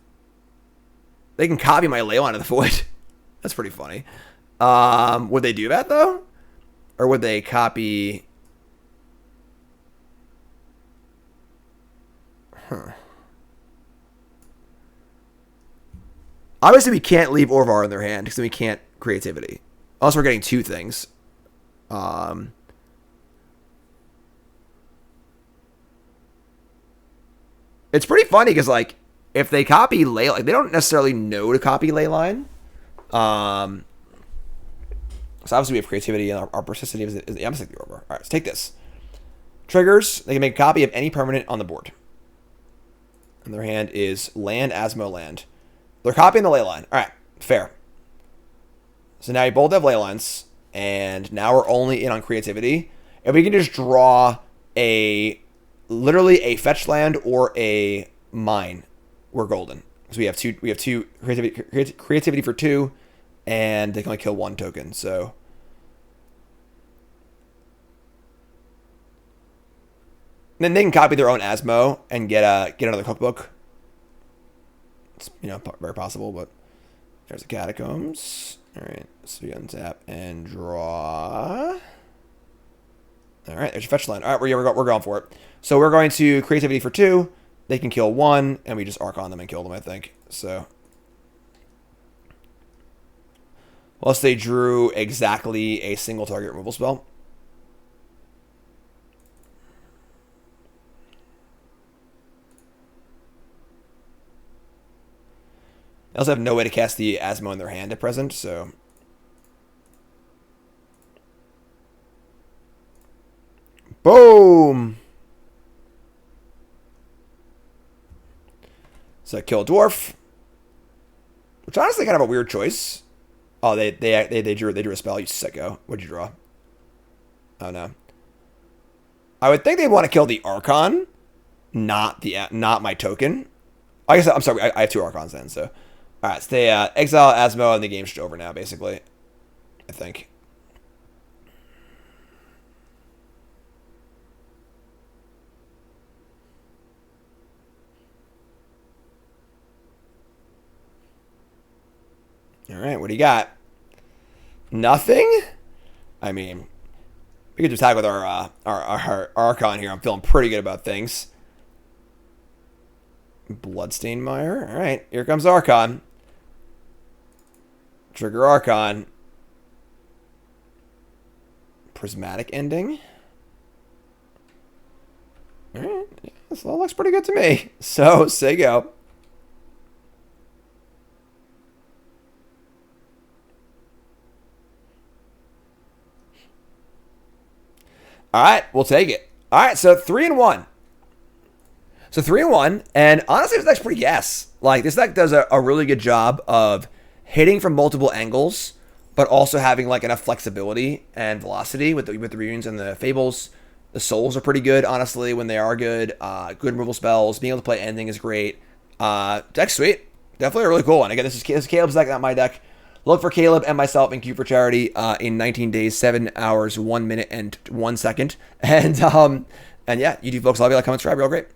They can copy my Leyline of the Void. That's pretty funny. Would they do that, though? Or would they copy... Huh. Obviously, we can't leave Orvar in their hand, because then we can't creativity. Unless we're getting 2 things. It's pretty funny because, like, if they copy Leyline, like, they don't necessarily know to copy Leyline. So obviously we have creativity, and our persistence is the opposite of the Orvar. All right, let's take this. Triggers, they can make a copy of any permanent on the board. And their hand is land, Asmo, land. They're copying the Leyline. All right, fair. So now you both have Leylines. And now we're only in on creativity. If we can just draw literally a fetch land or a mine, we're golden. So we have two creativity for 2, and they can only kill 1 token. So then they can copy their own Asmo and get another cookbook. It's very possible, but there's the Catacombs. Alright, so we untap and draw. Alright, there's your fetch land. Alright, we're going for it. So we're going to creativity for 2. They can kill 1, and we just Archon them and kill them, I think. So. Unless they drew exactly a single target removal spell. They also have no way to cast the Asmo in their hand at present, so... Boom! So kill a dwarf. Which honestly kind of a weird choice. Oh, they drew a spell. You sicko. What'd you draw? Oh no. I would think they'd want to kill the Archon, not my token. I guess I'm sorry. I have 2 Archons then. So, all right. So they exile Asmo, and the game's just over now. Basically, I think. All right, what do you got? Nothing? I mean, we could just tag with our Archon here. I'm feeling pretty good about things. Bloodstained Mire. All right, here comes Archon. Trigger Archon. Prismatic Ending. All right, yeah, this all looks pretty good to me. So, say go. All right, we'll take it. All right, so 3-1. So 3-1, and honestly, this deck's pretty gas. Like, this deck does a really good job of hitting from multiple angles, but also having like enough flexibility and velocity with the reunions and the fables. The souls are pretty good, honestly, when they are good. Good removal spells. Being able to play ending is great. Deck's sweet. Definitely a really cool one. Again, this is Caleb's deck, not my deck. Look for Caleb and myself in Q for Charity in 19 days, 7 hours, 1 minute, and 1 second. And yeah, you do folks. Love you. Like, comment, subscribe. Real great.